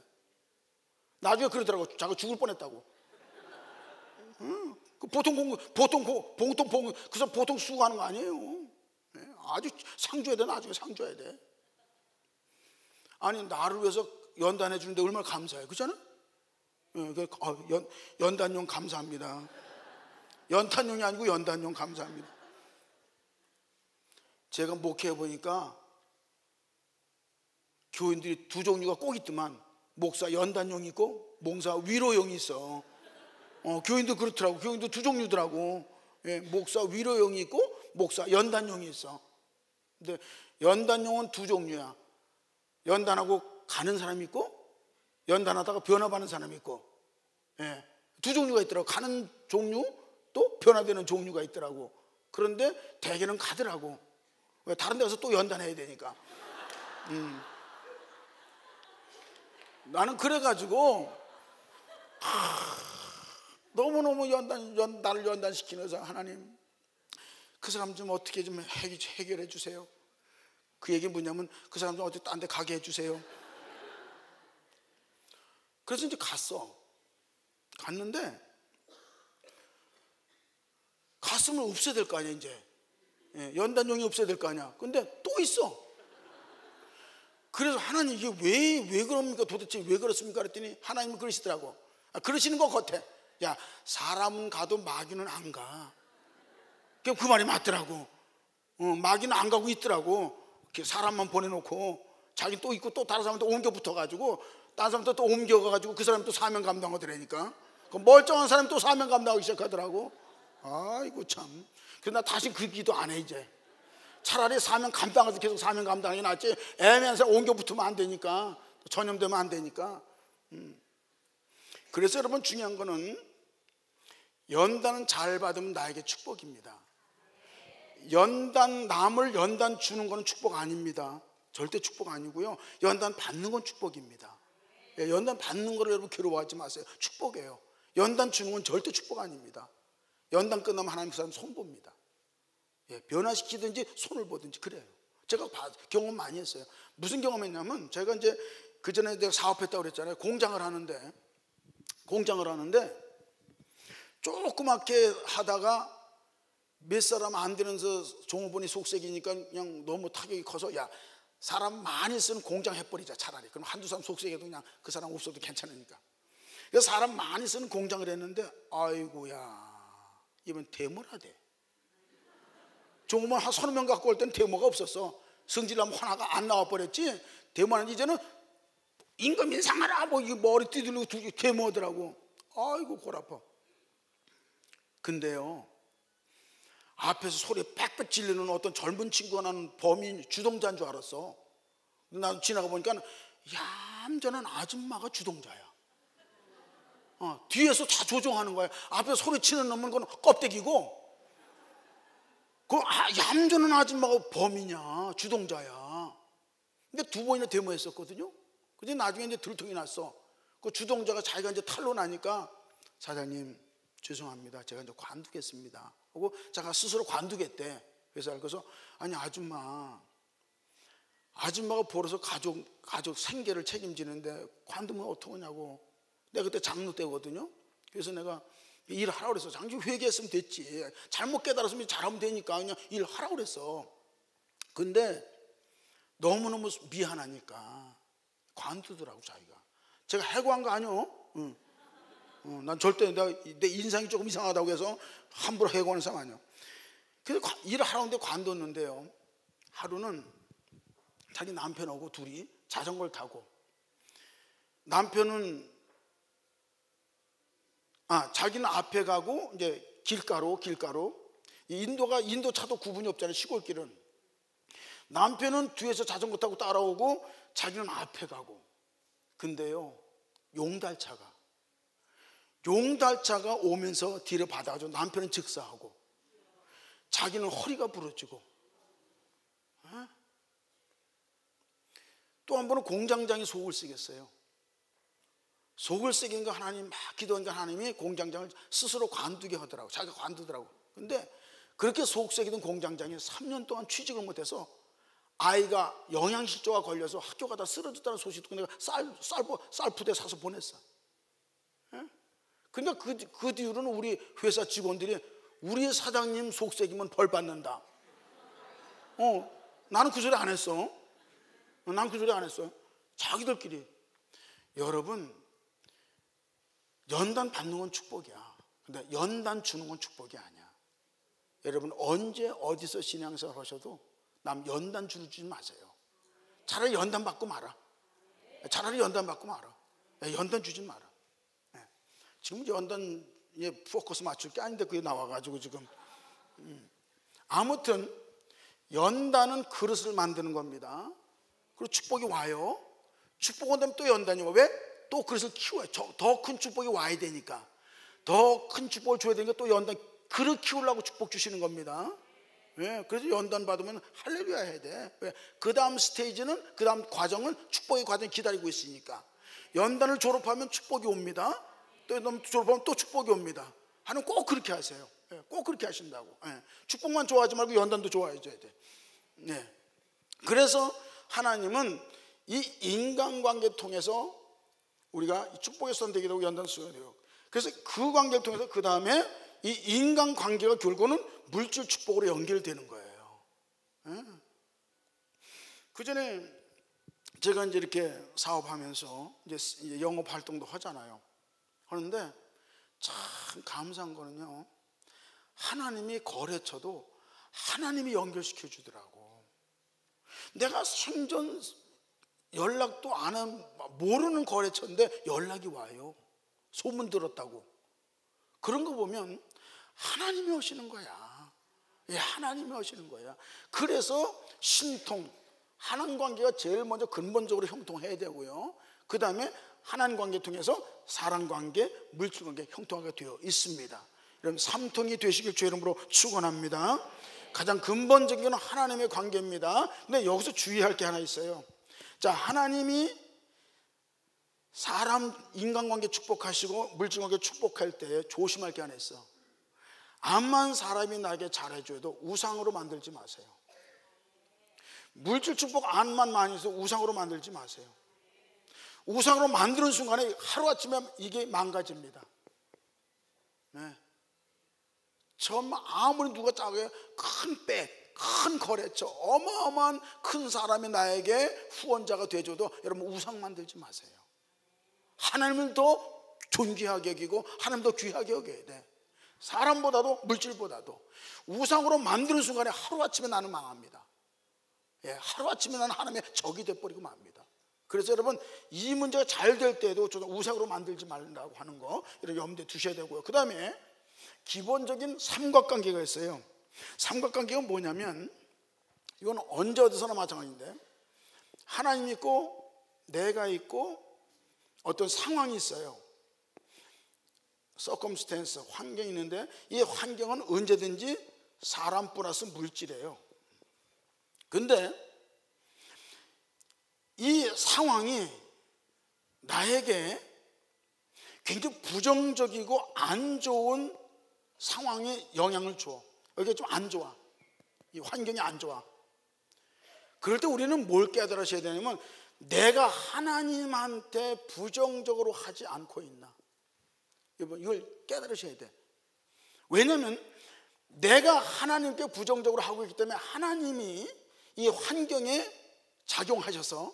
나중에 그러더라고. 자기가 죽을 뻔했다고. 그 그 사람 보통 수고하는 거 아니에요. 예, 아주 상 줘야 돼. 나중에 상 줘야 돼. 아니 나를 위해서 연단해 주는데 얼마나 감사해. 그렇잖아? 예, 연단용 감사합니다. 연탄용이 아니고 연단용 감사합니다. 제가 목회해 보니까 교인들이 두 종류가 꼭 있더만. 목사 연단용이 있고 목사 위로용이 있어. 교인도 그렇더라고. 교인도 두 종류더라고. 예, 목사 위로용이 있고 목사 연단용이 있어. 근데 연단용은 두 종류야. 연단하고 가는 사람이 있고 연단하다가 변화받는 사람이 있고. 예, 두 종류가 있더라고. 가는 종류 또 변화되는 종류가 있더라고. 그런데 대개는 가더라고. 왜? 다른 데 가서 또 연단해야 되니까. 나는 그래가지고 너무너무 나를 연단시키면서 하나님 그 사람 좀 어떻게 좀 해결해 주세요. 그 얘기 뭐냐면 그 사람 좀 어디 딴 데 가게 해주세요. 그래서 이제 갔는데 갔으면 없애야 될 거 아니야 이제. 예, 연단용이 없애야 될 거 아니야. 근데 또 있어. 그래서 하나님 이게 왜 그럽니까? 도대체 왜 그렇습니까? 그랬더니 하나님은 그러시더라고. 그러시는 것 같아. 야, 사람은 가도 마귀는 안 가. 그 말이 맞더라고. 마귀는 안 가고 있더라고. 사람만 보내놓고 자기 또 있고 또 다른 사람한테 옮겨 붙어가지고 다른 사람한테 또 옮겨가가지고 그 사람이 또 사명 감당하더라니까. 그 멀쩡한 사람이 또 사명 감당하기 시작하더라고. 아이고 참. 그래서 나 다시 그 기도 안 해 이제. 차라리 사명 감당해서 계속 사명 감당하기 낫지. 애매한 사람 옮겨 붙으면 안 되니까. 전염되면 안 되니까. 그래서 여러분 중요한 거는 연단은 잘 받으면 나에게 축복입니다. 남을 연단 주는 거는 축복 아닙니다. 절대 축복 아니고요. 연단 받는 건 축복입니다. 연단 받는 거를 여러분 괴로워하지 마세요. 축복이에요. 연단 주는 건 절대 축복 아닙니다. 연단 끝나면 하나님 그 사람 손 봅니다. 변화시키든지 손을 보든지 그래요. 제가 경험 많이 했어요. 무슨 경험했냐면 제가 이제 그 전에 내가 사업했다고 그랬잖아요. 공장을 하는데 조그맣게 하다가 몇 사람 안 되면서 종업원이 속색이니까 그냥 너무 타격이 커서 야, 사람 많이 쓰는 공장 해버리자 차라리. 그럼 한두 사람 속색해도 그냥 그 사람 없어도 괜찮으니까. 그래서 사람 많이 쓰는 공장을 했는데 아이고야 이번 데모라 돼. 종업원 한 30명 갖고 올 때는 데모가 없었어. 성질나면 하나가 안 나와버렸지. 데모는 이제는 임금 인상하라 뭐 머리 띠들고 데모하더라고. 아이고 골 아파. 근데요 앞에서 소리 빽빽 질리는 어떤 젊은 친구가 나는 범인 주동자인 줄 알았어. 난 지나가 보니까 얌전한 아줌마가 주동자야. 뒤에서 다 조종하는 거야. 앞에서 소리 치는 놈은 그건 껍데기고 그 얌전한 아줌마가 범인이야. 주동자야. 근데 두 번이나 데모했었거든요. 근데 나중에 이제 들통이 났어. 그 주동자가 자기가 이제 탄로나니까 사장님 죄송합니다. 제가 이제 관두겠습니다. 하고 자기가 스스로 관두겠대. 그래서 아니 아줌마가 벌어서 가족 생계를 책임지는데 관두면 어떡하냐고. 내가 그때 장로 때거든요. 그래서 내가 일하라고 그랬어. 장기 회개했으면 됐지. 잘못 깨달았으면 잘하면 되니까 그냥 일하라고 그랬어. 근데 너무너무 미안하니까 관두더라고 자기가. 제가 해고한 거 아니요? 응. 난 절대 내 인상이 조금 이상하다고 해서 함부로 해고하는 사람 아니야. 그래서 일을 하러 오는데 관뒀는데요. 하루는 자기 남편하고 둘이 자전거를 타고 자기는 앞에 가고 이제 길가로 인도 차도 구분이 없잖아요. 시골길은. 남편은 뒤에서 자전거 타고 따라오고 자기는 앞에 가고. 근데요 용달차가 오면서 뒤를 받아가지고 남편은 즉사하고 자기는 허리가 부러지고 또 또 한 번은 공장장이 속을 쓰겠어요. 속을 쓰긴 거 하나님 막 기도하니까 하나님이 공장장을 스스로 관두게 하더라고. 자기가 관두더라고. 근데 그렇게 속 썩이던 공장장이 3년 동안 취직을 못해서 아이가 영양실조가 걸려서 학교 가다 쓰러졌다는 소식 듣고 내가 쌀부대 사서 보냈어. 그러니까 그 뒤로는 우리 회사 직원들이 우리 사장님 속 썩이면 벌 받는다. 나는 그 소리 안 했어. 난 그 소리 안 했어요. 자기들끼리. 여러분, 연단 받는 건 축복이야. 근데 연단 주는 건 축복이 아니야. 여러분, 언제 어디서 신앙생활 하셔도 남 연단 주지 마세요. 차라리 연단 받고 마라. 차라리 연단 받고 마라. 연단 주지 마라. 지금 연단에 포커스 맞출 게 아닌데 그게 나와가지고 지금. 아무튼 연단은 그릇을 만드는 겁니다. 그리고 축복이 와요. 축복 온 다음에 또 연단이 와. 왜? 또 그릇을 키워요. 더 큰 축복이 와야 되니까. 더 큰 축복을 줘야 되니까 또 연단, 그릇 키우려고 축복 주시는 겁니다. 왜? 그래서 연단 받으면 할렐루야 해야 돼. 왜? 그 다음 스테이지는, 그 다음 과정은 축복의 과정이 기다리고 있으니까. 연단을 졸업하면 축복이 옵니다. 또 졸업하면 또 축복이 옵니다. 하나님 꼭 그렇게 하세요. 꼭 그렇게 하신다고. 축복만 좋아하지 말고 연단도 좋아해줘야 돼. 그래서 하나님은 이 인간관계 통해서 우리가 축복의 선택이 되고 연단 수가 되고, 그래서 그 관계를 통해서 그 다음에 이 인간관계가 결국은 물질 축복으로 연결되는 거예요. 그 전에 제가 이제 이렇게 사업하면서 이제 영업 활동도 하잖아요. 하는데 참 감사한 거는요, 하나님이 거래처도 하나님이 연결시켜 주더라고. 내가 생전 연락도 안 한 모르는 거래처인데 연락이 와요. 소문 들었다고. 그런 거 보면 하나님이 오시는 거야. 하나님이 오시는 거야. 그래서 신통, 하나님 관계가 제일 먼저 근본적으로 형통해야 되고요. 그 다음에 하나님 관계 통해서 사람 관계, 물질 관계 형통하게 되어 있습니다. 여러분, 삼통이 되시길 주 이름으로 축원합니다. 가장 근본적인 건 하나님의 관계입니다. 근데 여기서 주의할 게 하나 있어요. 자, 하나님이 사람 인간관계 축복하시고 물질관계 축복할 때 조심할 게 하나 있어. 암만 사람이 나에게 잘해줘도 우상으로 만들지 마세요. 물질 축복 암만 많이 해서 우상으로 만들지 마세요. 우상으로 만드는 순간에 하루아침에 이게 망가집니다. 정말 아무리 누가 작아요, 큰 백, 큰 거래처, 어마어마한 큰 사람이 나에게 후원자가 돼줘도 여러분 우상 만들지 마세요. 하나님을 더 존귀하게 여기고 하나님 더 귀하게 여겨야 돼. 사람보다도 물질보다도. 우상으로 만드는 순간에 하루아침에 나는 망합니다. 하루아침에 나는 하나님의 적이 돼버리고 맙니다. 그래서 여러분, 이 문제가 잘 될 때도 우상으로 만들지 말라고 하는 거 이렇게 염두에 두셔야 되고요. 그 다음에 기본적인 삼각관계가 있어요. 삼각관계가 뭐냐면, 이건 언제 어디서나 마찬가지인데, 하나님 있고 내가 있고 어떤 상황이 있어요. circumstance, 환경이 있는데 이 환경은 언제든지 사람 플러스 물질이에요. 근데 이 상황이 나에게 굉장히 부정적이고 안 좋은 상황에 영향을 줘. 여기가 좀 안 좋아. 이 환경이 안 좋아. 그럴 때 우리는 뭘 깨달으셔야 되냐면, 내가 하나님한테 부정적으로 하지 않고 있나. 여러분, 이걸 깨달으셔야 돼. 왜냐하면 내가 하나님께 부정적으로 하고 있기 때문에 하나님이 이 환경에 작용하셔서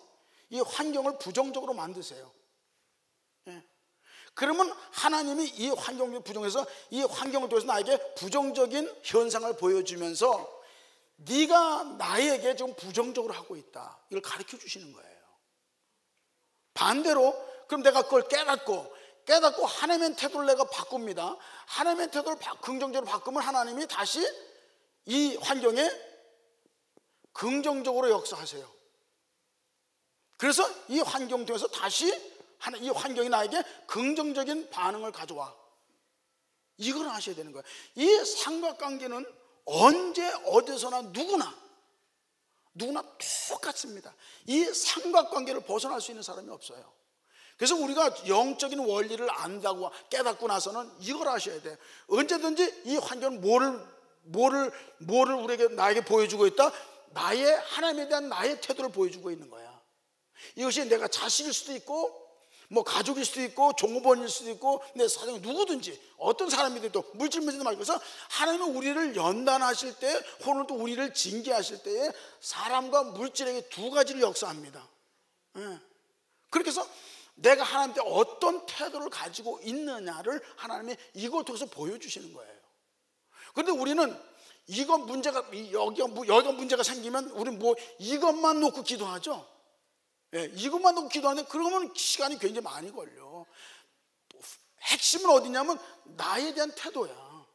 이 환경을 부정적으로 만드세요. 그러면 하나님이 이 환경을 부정해서 이 환경을 통해서 나에게 부정적인 현상을 보여주면서 네가 나에게 좀 부정적으로 하고 있다, 이걸 가르쳐 주시는 거예요. 반대로 그럼 내가 그걸 깨닫고 하나님의 태도를 내가 바꿉니다. 하나님의 태도를 긍정적으로 바꾸면 하나님이 다시 이 환경에 긍정적으로 역사하세요. 그래서 이 환경 통해서 다시 이 환경이 나에게 긍정적인 반응을 가져와. 이걸 아셔야 되는 거예요. 이 삼각관계는 언제 어디서나 누구나 누구나 똑같습니다. 이 삼각관계를 벗어날 수 있는 사람이 없어요. 그래서 우리가 영적인 원리를 안다고 깨닫고 나서는 이걸 아셔야 돼. 언제든지 이 환경은 뭐를 나에게 보여주고 있다? 하나님에 대한 나의 태도를 보여주고 있는 거야. 이것이 내가 자식일 수도 있고, 뭐 가족일 수도 있고, 종업원일 수도 있고, 내 사정 누구든지 어떤 사람이든 물질 문제도 말고, 그래서 하나님은 우리를 연단하실 때, 혹은 또 우리를 징계하실 때에 사람과 물질에게 두 가지를 역사합니다. 그렇게 해서 내가 하나님께 어떤 태도를 가지고 있느냐를 하나님이 이걸 통해서 보여주시는 거예요. 그런데 우리는 여기가 문제가 생기면 우리는 이것만 놓고 기도하죠. 이것만 놓고 기도하는데 그러면 시간이 굉장히 많이 걸려. 핵심은 어디냐면 나에 대한 태도야.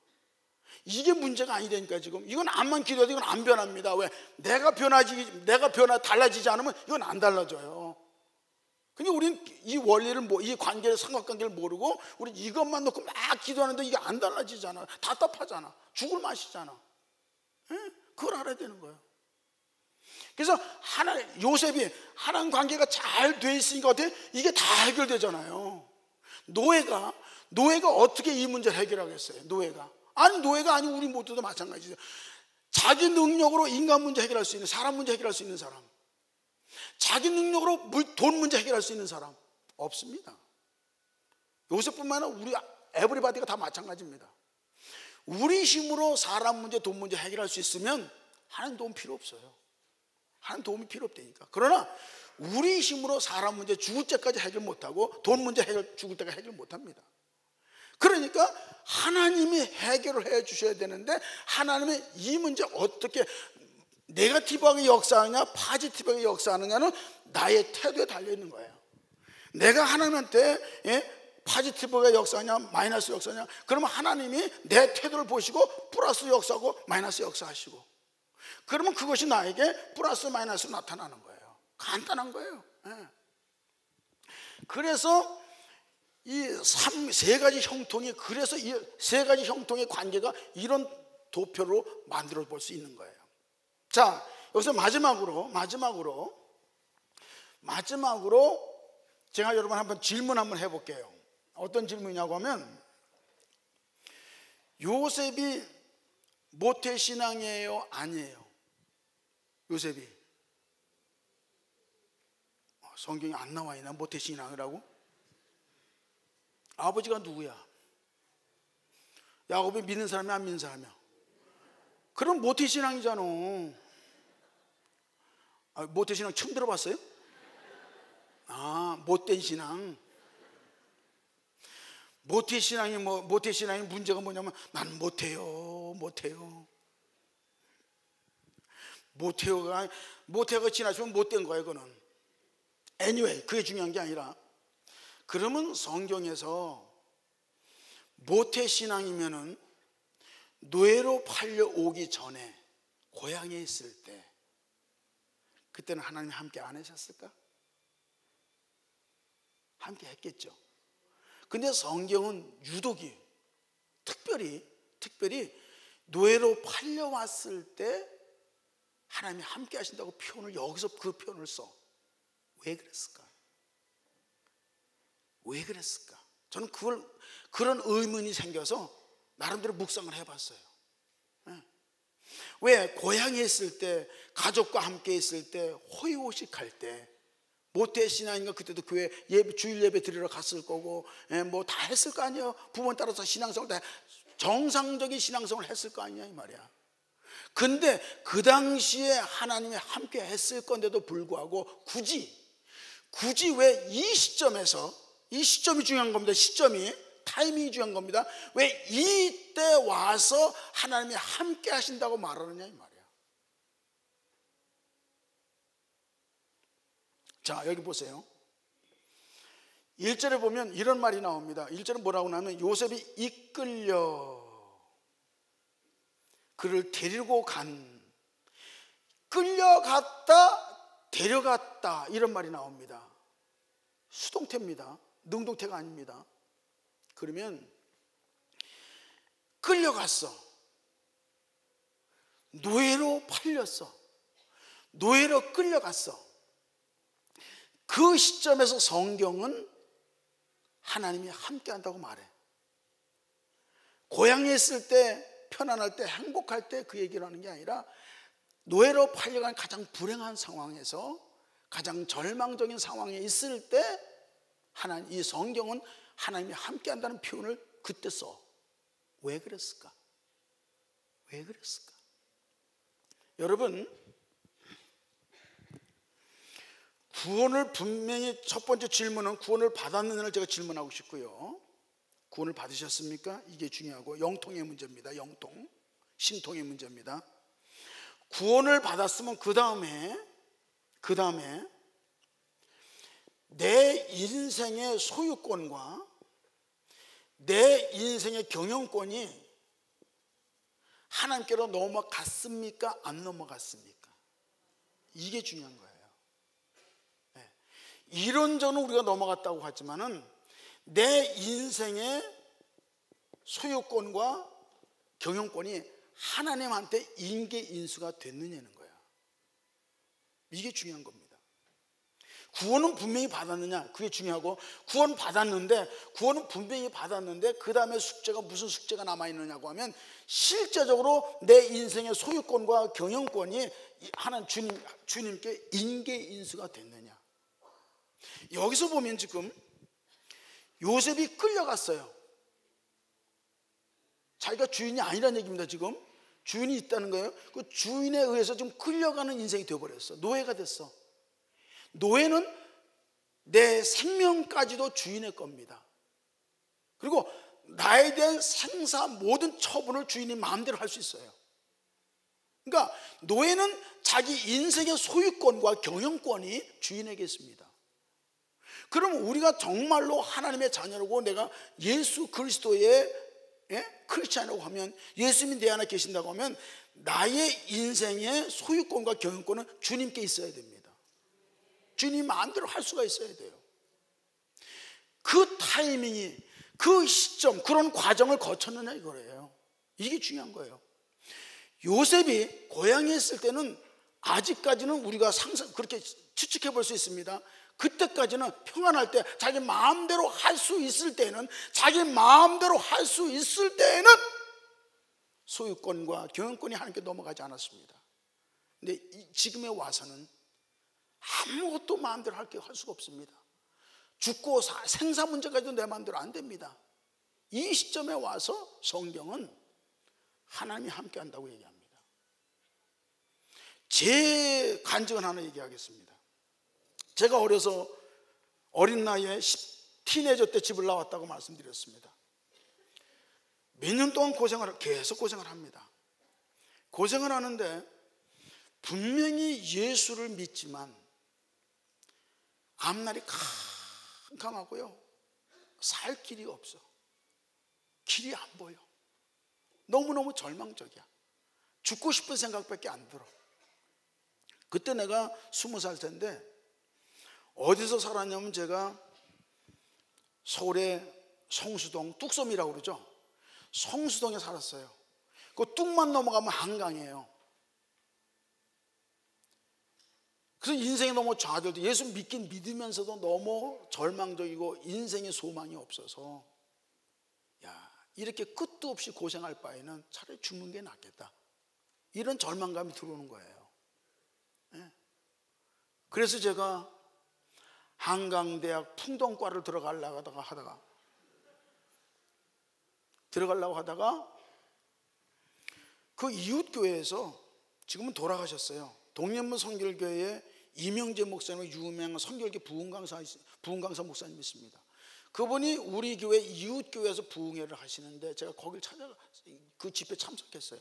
이게 문제가 아니다니까. 지금 이건 암만 기도해도 이건 안 변합니다. 왜? 내가 달라지지 않으면 이건 안 달라져요. 그러니까 우리는 이 원리를, 이 관계를, 삼각관계를 모르고 우리 이것만 놓고 막 기도하는데 이게 안 달라지잖아. 답답하잖아. 죽을 맛이잖아. 그걸 알아야 되는 거예요. 그래서 요셉이 하나님 관계가 잘 돼 있으니까 어때? 이게 다 해결되잖아요. 노예가 어떻게 이 문제를 해결하겠어요? 노예가 아니 우리 모두도 마찬가지죠. 자기 능력으로 인간 문제 해결할 수 있는, 사람 문제 해결할 수 있는 사람, 자기 능력으로 돈 문제 해결할 수 있는 사람 없습니다. 요셉뿐만 아니라 우리 에브리바디가 다 마찬가지입니다. 우리 힘으로 사람 문제, 돈 문제 해결할 수 있으면 하나님 도움 필요 없어요. 하나님 도움이 필요 없다니까. 그러나 우리 힘으로 사람 문제 죽을 때까지 해결 못하고 돈 문제 죽을 때까지 해결 못합니다. 그러니까 하나님이 해결을 해 주셔야 되는데, 하나님이 이 문제 어떻게 네거티브하게 역사하느냐 포지티브하게 역사하느냐는 나의 태도에 달려있는 거예요. 내가 하나님한테 포지티브하게 역사하냐 마이너스 역사하냐, 그러면 하나님이 내 태도를 보시고 플러스 역사하고 마이너스 역사하시고, 그러면 그것이 나에게 플러스 마이너스로 나타나는 거예요. 간단한 거예요. 그래서 이 세 가지 형통이, 그래서 이 세 가지 형통의 관계가 이런 도표로 만들어 볼 수 있는 거예요. 자, 여기서 마지막으로 제가 여러분 한번 질문 한번 해볼게요. 어떤 질문이냐고 하면, 요셉이 모태신앙이에요? 아니에요? 요셉이 성경에 안 나와 있나? 모태신앙이라고? 아버지가 누구야? 야곱이 믿는 사람이 안 믿는 사람이야? 그럼 모태신앙이잖아. 모태신앙 처음 들어봤어요? 못된 신앙. 모태신앙이 문제가 뭐냐면, 난 못해요. 모태가 지나치면 못된 거예요, 그거는. anyway, 그게 중요한 게 아니라, 그러면 성경에서 모태신앙이면은 노예로 팔려오기 전에 고향에 있을 때, 그때는 하나님 함께 안 하셨을까? 함께 했겠죠. 근데 성경은 유독이 특별히 노예로 팔려왔을 때 하나님이 함께 하신다고 표현을, 여기서 그 표현을 써. 왜 그랬을까? 저는 그런 의문이 생겨서 나름대로 묵상을 해봤어요. 왜 고향에 있을 때, 가족과 함께 있을 때, 호의호식할 때, 모태신앙인가 그때도 교회 주일 예배 드리러 갔을 거고, 뭐 다 했을 거 아니에요. 부모 따라서 신앙생활 다 정상적인 신앙생활을 했을 거 아니냐 이 말이야. 근데 그 당시에 하나님이 함께 했을 건데도 불구하고 굳이 왜 이 시점이 중요한 겁니다. 타이밍이 중요한 겁니다. 왜 이때 와서 하나님이 함께 하신다고 말하느냐 이 말이야. 자, 여기 보세요. 1절에 보면 이런 말이 나옵니다. 1절은 뭐라고 나오면, 요셉이 이끌려 그를 끌려갔다 데려갔다, 이런 말이 나옵니다. 수동태입니다. 능동태가 아닙니다. 그러면 끌려갔어. 노예로 팔렸어. 노예로 끌려갔어. 그 시점에서 성경은 하나님이 함께한다고 말해. 고향에 있을 때, 편안할 때, 행복할 때 그 얘기를 하는 게 아니라 노예로 팔려간 가장 불행한 상황에서, 가장 절망적인 상황에 있을 때 이 성경은 하나님이 함께한다는 표현을 그때 써. 왜 그랬을까? 왜 그랬을까? 여러분, 구원을 분명히, 첫 번째 질문은 구원을 받았느냐를 제가 질문하고 싶고요. 구원을 받으셨습니까? 이게 중요하고, 영통의 문제입니다. 영통, 신통의 문제입니다. 구원을 받았으면 그 다음에 내 인생의 소유권과 내 인생의 경영권이 하나님께로 넘어갔습니까? 안 넘어갔습니까? 이게 중요한 거예요. 네. 이론적으로 우리가 넘어갔다고 하지만은 내 인생의 소유권과 경영권이 하나님한테 인계인수가 됐느냐는 거야. 이게 중요한 겁니다. 구원은 분명히 받았느냐, 그게 중요하고, 구원 받았는데, 구원은 분명히 받았는데 그 다음에 숙제가, 무슨 숙제가 남아있느냐고 하면, 실제적으로 내 인생의 소유권과 경영권이 하나님 주님께 인계인수가 됐느냐. 여기서 보면 지금 요셉이 끌려갔어요. 자기가 주인이 아니라는 얘기입니다. 지금 주인이 있다는 거예요. 그 주인에 의해서 좀 끌려가는 인생이 되어버렸어. 노예가 됐어. 노예는 내 생명까지도 주인의 겁니다. 그리고 나에 대한 생사 모든 처분을 주인이 마음대로 할 수 있어요. 그러니까 노예는 자기 인생의 소유권과 경영권이 주인에게 있습니다. 그러면 우리가 정말로 하나님의 자녀라고, 내가 예수 그리스도의 크리스찬이라고 하면, 예수님이 내 안에 계신다고 하면, 나의 인생의 소유권과 경영권은 주님께 있어야 됩니다. 주님 마음대로 할 수가 있어야 돼요. 그 타이밍이, 그 시점, 그런 과정을 거쳤느냐 이거예요. 이게 중요한 거예요. 요셉이 고향에 있을 때는 아직까지는 우리가 그렇게 추측해 볼 수 있습니다. 그때까지는 평안할 때, 자기 마음대로 할 수 있을 때는, 소유권과 경영권이 하나님께 넘어가지 않았습니다. 근데 지금에 와서는 아무것도 마음대로 할 수가 없습니다. 죽고 생사 문제까지도 내 마음대로 안 됩니다. 이 시점에 와서 성경은 하나님이 함께 한다고 얘기합니다. 제 간증을 하나 얘기하겠습니다. 제가 어린 나이에 티네이저 때 집을 나왔다고 말씀드렸습니다. 몇 년 동안 계속 고생을 합니다. 고생을 하는데 분명히 예수를 믿지만 앞날이 캄캄하고요, 살 길이 없어. 길이 안 보여. 너무너무 절망적이야. 죽고 싶은 생각밖에 안 들어. 그때 내가 20살 때인데, 어디서 살았냐면 제가 서울의 성수동, 뚝섬이라고 그러죠. 성수동에 살았어요. 그 뚝만 넘어가면 한강이에요. 그래서 인생이 너무 좌절돼. 예수 믿으면서도 너무 절망적이고 인생의 소망이 없어서, 이렇게 끝도 없이 고생할 바에는 차라리 죽는 게 낫겠다, 이런 절망감이 들어오는 거예요. 그래서 제가 한강대학 풍동과를 들어가려고 하다가 그 이웃교회에서, 지금은 돌아가셨어요, 동년문 선결교회에 이명재 목사님, 유명한 선결교 부흥강사 목사님이 있습니다. 그분이 우리 교회 이웃교회에서 부흥회를 하시는데, 제가 거길 그 집회 참석했어요.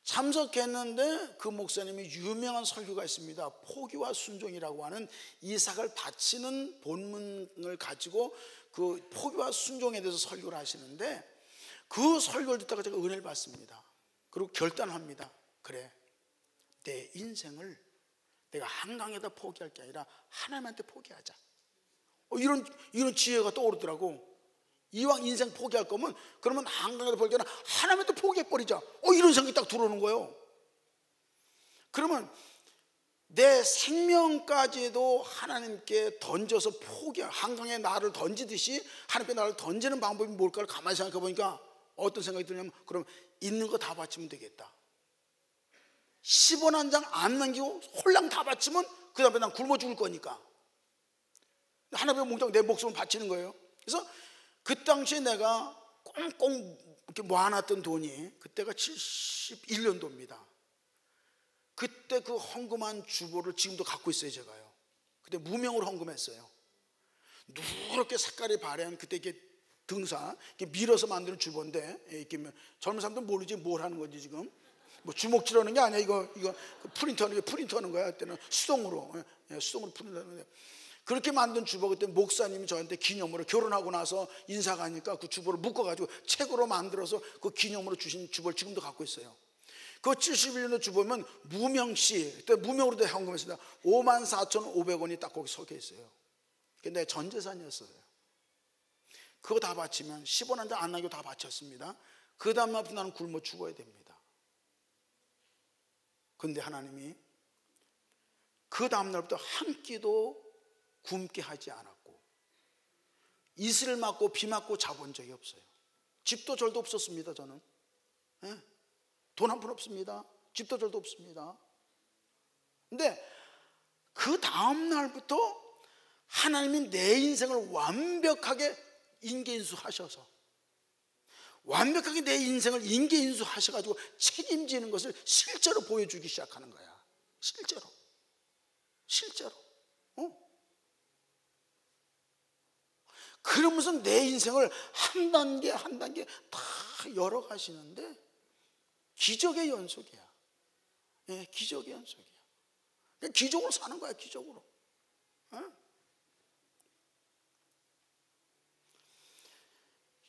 참석했는데 그 목사님이 유명한 설교가 있습니다. 포기와 순종이라고 하는 이삭을 바치는 본문을 가지고 그 포기와 순종에 대해서 설교를 하시는데, 그 설교를 듣다가 제가 은혜를 받습니다. 그리고 결단합니다. 그래, 내 인생을 내가 한강에다 포기할 게 아니라 하나님한테 포기하자. 이런 지혜가 떠오르더라고. 이왕 인생 포기할 거면 그러면 한강에다 포기할 게 아니라 하나님한테 포기해버리자. 이런 생각이 딱 들어오는 거예요. 그러면 내 생명까지도 하나님께 던져서 한강에 나를 던지듯이 하나님께 나를 던지는 방법이 뭘까를 가만히 생각해 보니까 어떤 생각이 드냐면, 그럼 있는 거 다 바치면 되겠다. 10원 한 장 안 남기고 홀랑 다 바치면 그 다음에 난 굶어 죽을 거니까 하나님의 목적, 내 목숨을 바치는 거예요. 그래서 그 당시에 내가 꽁꽁 이렇게 모아놨던 돈이, 그때가 71년도입니다. 그때 그 헌금한 주보를 지금도 갖고 있어요. 제가요. 그때 무명으로 헌금했어요. 누렇게 색깔이 바랜, 그때 이렇게 등사 이렇게 밀어서 만드는 주보인데, 이렇게 젊은 사람들은 모르지 뭘 하는 건지. 지금 뭐 주먹질하는 게 아니야. 이거 프린터하는 거야. 그때는 수동으로 프린터하는데, 그렇게 만든 주보, 그때 목사님이 저한테 기념으로, 결혼하고 나서 인사 가니까 그 주보를 묶어가지고 책으로 만들어서 그 기념으로 주신 주보를 지금도 갖고 있어요. 그 71년도 주보면 무명시, 그때 무명으로 헌금했습니다. 54,500원이 딱 거기 섞여 있어요. 그게 내 전 재산이었어요. 그거 다 바치면 10원 한 장 안 나기고 다 바쳤습니다. 그 다음날부터 나는 굶어 죽어야 됩니다. 근데 하나님이 그 다음날부터 한 끼도 굶게 하지 않았고, 이슬 맞고 비 맞고 자본 적이 없어요. 집도 절도 없었습니다. 저는 돈 한 푼 없습니다. 집도 절도 없습니다. 근데 그 다음날부터 하나님이 내 인생을 완벽하게 인계인수하셔서, 완벽하게 내 인생을 인계인수하셔가지고 책임지는 것을 실제로 보여주기 시작하는 거야. 실제로. 그러면서 내 인생을 한 단계 한 단계 다 열어가시는데 기적의 연속이야. 기적의 연속이야. 그냥 기적으로 사는 거야. 기적으로.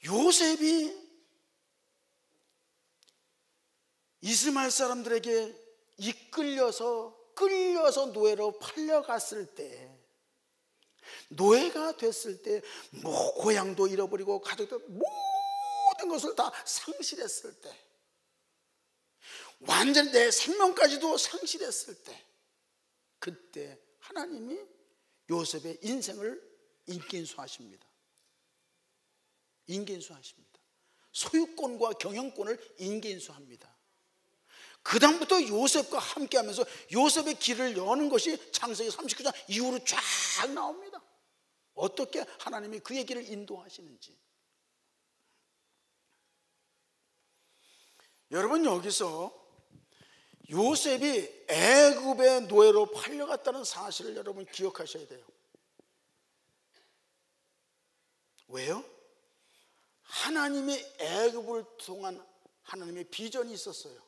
요셉이 이스마엘 사람들에게 끌려서 노예로 팔려갔을 때, 노예가 됐을 때 뭐 고향도 잃어버리고 가족도 모든 것을 다 상실했을 때, 완전히 내 생명까지도 상실했을 때, 그때 하나님이 요셉의 인생을 인계인수하십니다. 소유권과 경영권을 인계인수합니다. 그 다음부터 요셉과 함께하면서 요셉의 길을 여는 것이 창세기 39장 이후로 쫙 나옵니다. 어떻게 하나님이 그의 길을 인도하시는지. 여러분, 여기서 요셉이 애굽의 노예로 팔려갔다는 사실을 여러분 기억하셔야 돼요. 왜요? 하나님이 애굽을 통한 하나님의 비전이 있었어요.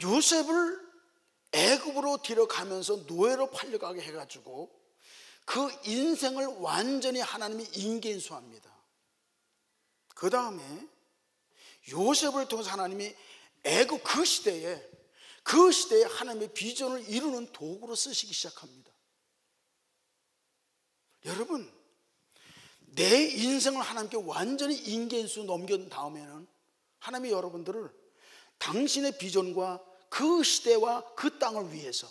요셉을 애굽으로 데려가면서 노예로 팔려가게 해가지고 그 인생을 완전히 하나님이 인계인수합니다. 그 다음에 요셉을 통해서 하나님이 애굽 그 시대에 하나님의 비전을 이루는 도구로 쓰시기 시작합니다. 여러분, 내 인생을 하나님께 완전히 인계인수 넘긴 다음에는 하나님이 여러분들을 당신의 비전과 그 시대와 그 땅을 위해서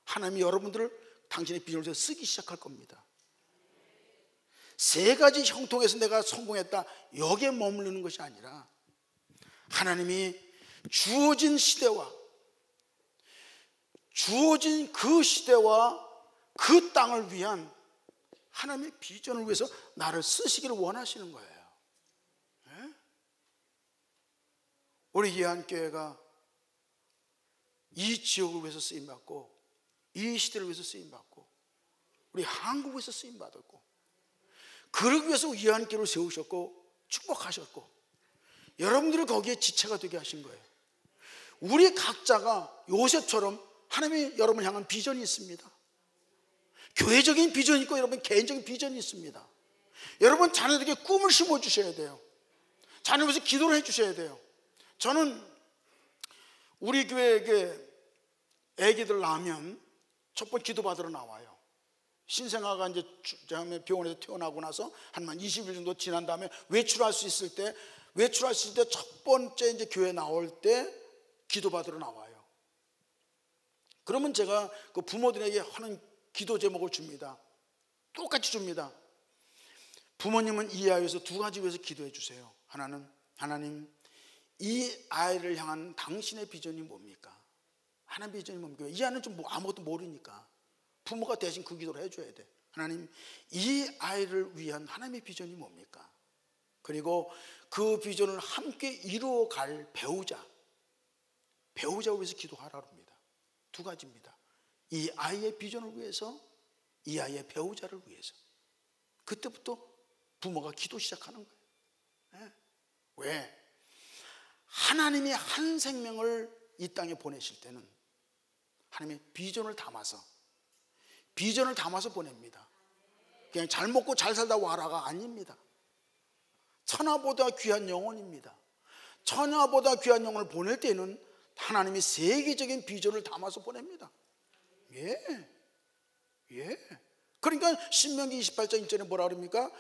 하나님이 여러분들을 당신의 비전을 위해서 쓰기 시작할 겁니다. 세 가지 형통에서 내가 성공했다, 여기에 머무르는 것이 아니라 하나님이 주어진 그 시대와 그 땅을 위한 하나님의 비전을 위해서 나를 쓰시기를 원하시는 거예요. 우리 예한교회가 이 지역을 위해서 쓰임받고, 이 시대를 위해서 쓰임받고, 우리 한국을 위해서 쓰임받았고, 그러기 위해서 예한교회를 세우셨고 축복하셨고, 여러분들을 거기에 지체가 되게 하신 거예요. 우리 각자가 요셉처럼 하나님이 여러분을 향한 비전이 있습니다. 교회적인 비전이 있고 여러분 개인적인 비전이 있습니다. 여러분 자녀들에게 꿈을 심어주셔야 돼요. 자녀를 위해서 기도를 해주셔야 돼요. 저는 우리 교회에게 애기들 낳으면 첫 번 기도받으러 나와요. 신생아가 이제 병원에서 태어나고 나서 한 20일 정도 지난 다음에 외출할 수 있을 때 외출하실 때 첫 번째 이제 교회 나올 때 기도받으러 나와요. 그러면 제가 그 부모들에게 하는 기도 제목을 줍니다. 똑같이 줍니다. 부모님은 이 아이 위해서 두 가지 위해서 기도해 주세요. 하나는, 하나님, 이 아이를 향한 당신의 비전이 뭡니까? 하나님의 비전이 뭡니까? 이 아이는 좀 아무것도 모르니까 부모가 대신 그 기도를 해줘야 돼. 하나님, 이 아이를 위한 하나님의 비전이 뭡니까? 그리고 그 비전을 함께 이루어갈 배우자를 위해서 기도하라고 합니다. 두 가지입니다. 이 아이의 비전을 위해서, 이 아이의 배우자를 위해서. 그때부터 부모가 기도 시작하는 거예요. 왜? 하나님이 한 생명을 이 땅에 보내실 때는 하나님의 비전을 담아서 보냅니다. 그냥 잘 먹고 잘 살다 와라가 아닙니다. 천하보다 귀한 영혼입니다. 천하보다 귀한 영혼을 보낼 때는 하나님이 세계적인 비전을 담아서 보냅니다. 그러니까 신명기 28장 1절에 뭐라 그럽니까?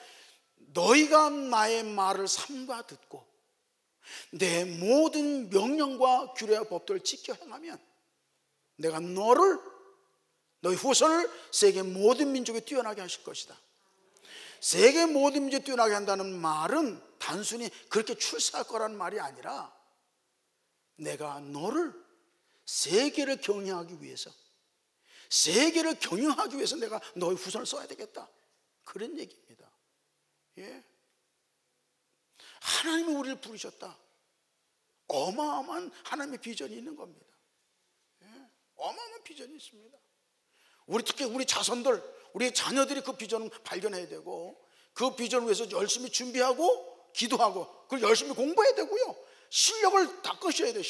너희가 나의 말을 삼가 듣고 내 모든 명령과 규례와 법도를 지켜 행하면 내가 너희 후손을 세계 모든 민족에 뛰어나게 하실 것이다. 세계 모든 민족에 뛰어나게 한다는 말은 단순히 그렇게 출세할 거라는 말이 아니라 내가 너를 세계를 경영하기 위해서 내가 너희 후손을 써야 되겠다, 그런 얘기입니다. 하나님이 우리를 부르셨다. 어마어마한 하나님의 비전이 있는 겁니다. 어마어마한 비전이 있습니다. 특히 우리 자손들, 우리 자녀들이 그 비전을 발견해야 되고, 그 비전을 위해서 열심히 준비하고 기도하고, 그리고 열심히 공부해야 되고요. 실력을 닦으셔야 돼요.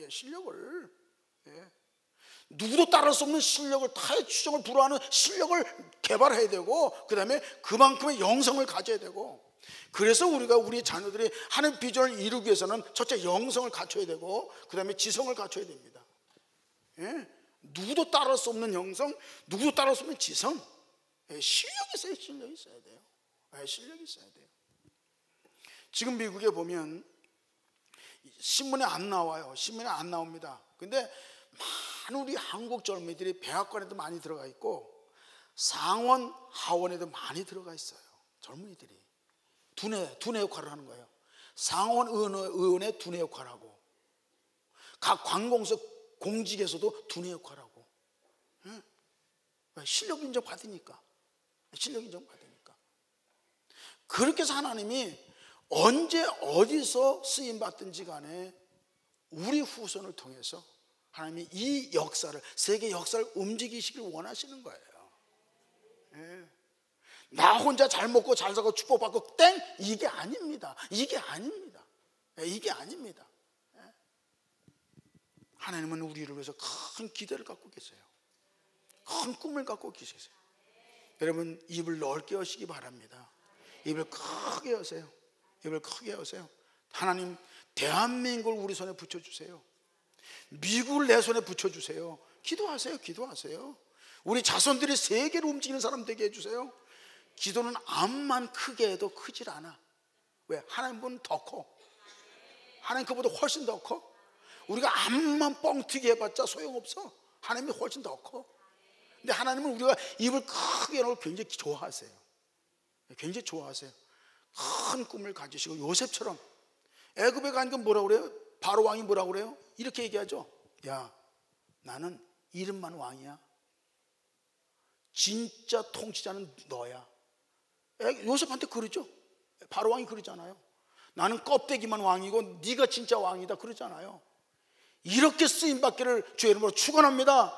실력을. 누구도 따를 수 없는 실력을, 타의 추종을 불허하는 실력을 개발해야 되고, 그 다음에 그만큼의 영성을 가져야 되고, 그래서 우리 자녀들이 하나님의 비전을 이루기 위해서는 첫째 영성을 갖춰야 되고, 그 다음에 지성을 갖춰야 됩니다. 누구도 따를 수 없는 영성, 누구도 따를 수 없는 지성. 실력이 있어야 돼요. 지금 미국에 보면 신문에 안 나와요. 신문에 안 나옵니다. 근데 많은 우리 한국 젊은이들이 백악관에도 많이 들어가 있고 상원, 하원에도 많이 들어가 있어요. 젊은이들이 두뇌 역할을 하는 거예요. 상원 의원의 두뇌 역할을 하고, 각 관공서 공직에서도 두뇌 역할을 하고. 실력 인정 받으니까. 그렇게 해서 하나님이 언제 어디서 쓰임 받든지 간에 우리 후손을 통해서 하나님이 이 역사를, 세계 역사를 움직이시길 원하시는 거예요. 나 혼자 잘 먹고 잘 살고 축복받고 땡, 이게 아닙니다. 하나님은 우리를 위해서 큰 기대를 갖고 계세요. 큰 꿈을 갖고 계세요. 여러분, 입을 넓게 여시기 바랍니다. 입을 크게 여세요. 하나님, 대한민국을 우리 손에 붙여주세요. 미국을 내 손에 붙여주세요. 기도하세요. 우리 자손들이 세계를 움직이는 사람 되게 해주세요. 기도는 암만 크게 해도 크질 않아. 왜? 하나님은 더 커. 하나님 그보다 훨씬 더 커. 우리가 암만 뻥튀기 해봤자 소용없어. 하나님이 훨씬 더 커. 근데 하나님은 우리가 입을 크게 열고 굉장히 좋아하세요. 큰 꿈을 가지시고, 요셉처럼 애굽에 가니까 뭐라고 그래요? 바로 왕이 뭐라고 그래요? 이렇게 얘기하죠. 야, 나는 이름만 왕이야. 진짜 통치자는 너야. 요셉한테 그러죠. 바로 왕이 그러잖아요. 나는 껍데기만 왕이고 네가 진짜 왕이다 그러잖아요. 이렇게 쓰임받기를 주의 이름으로 축원합니다.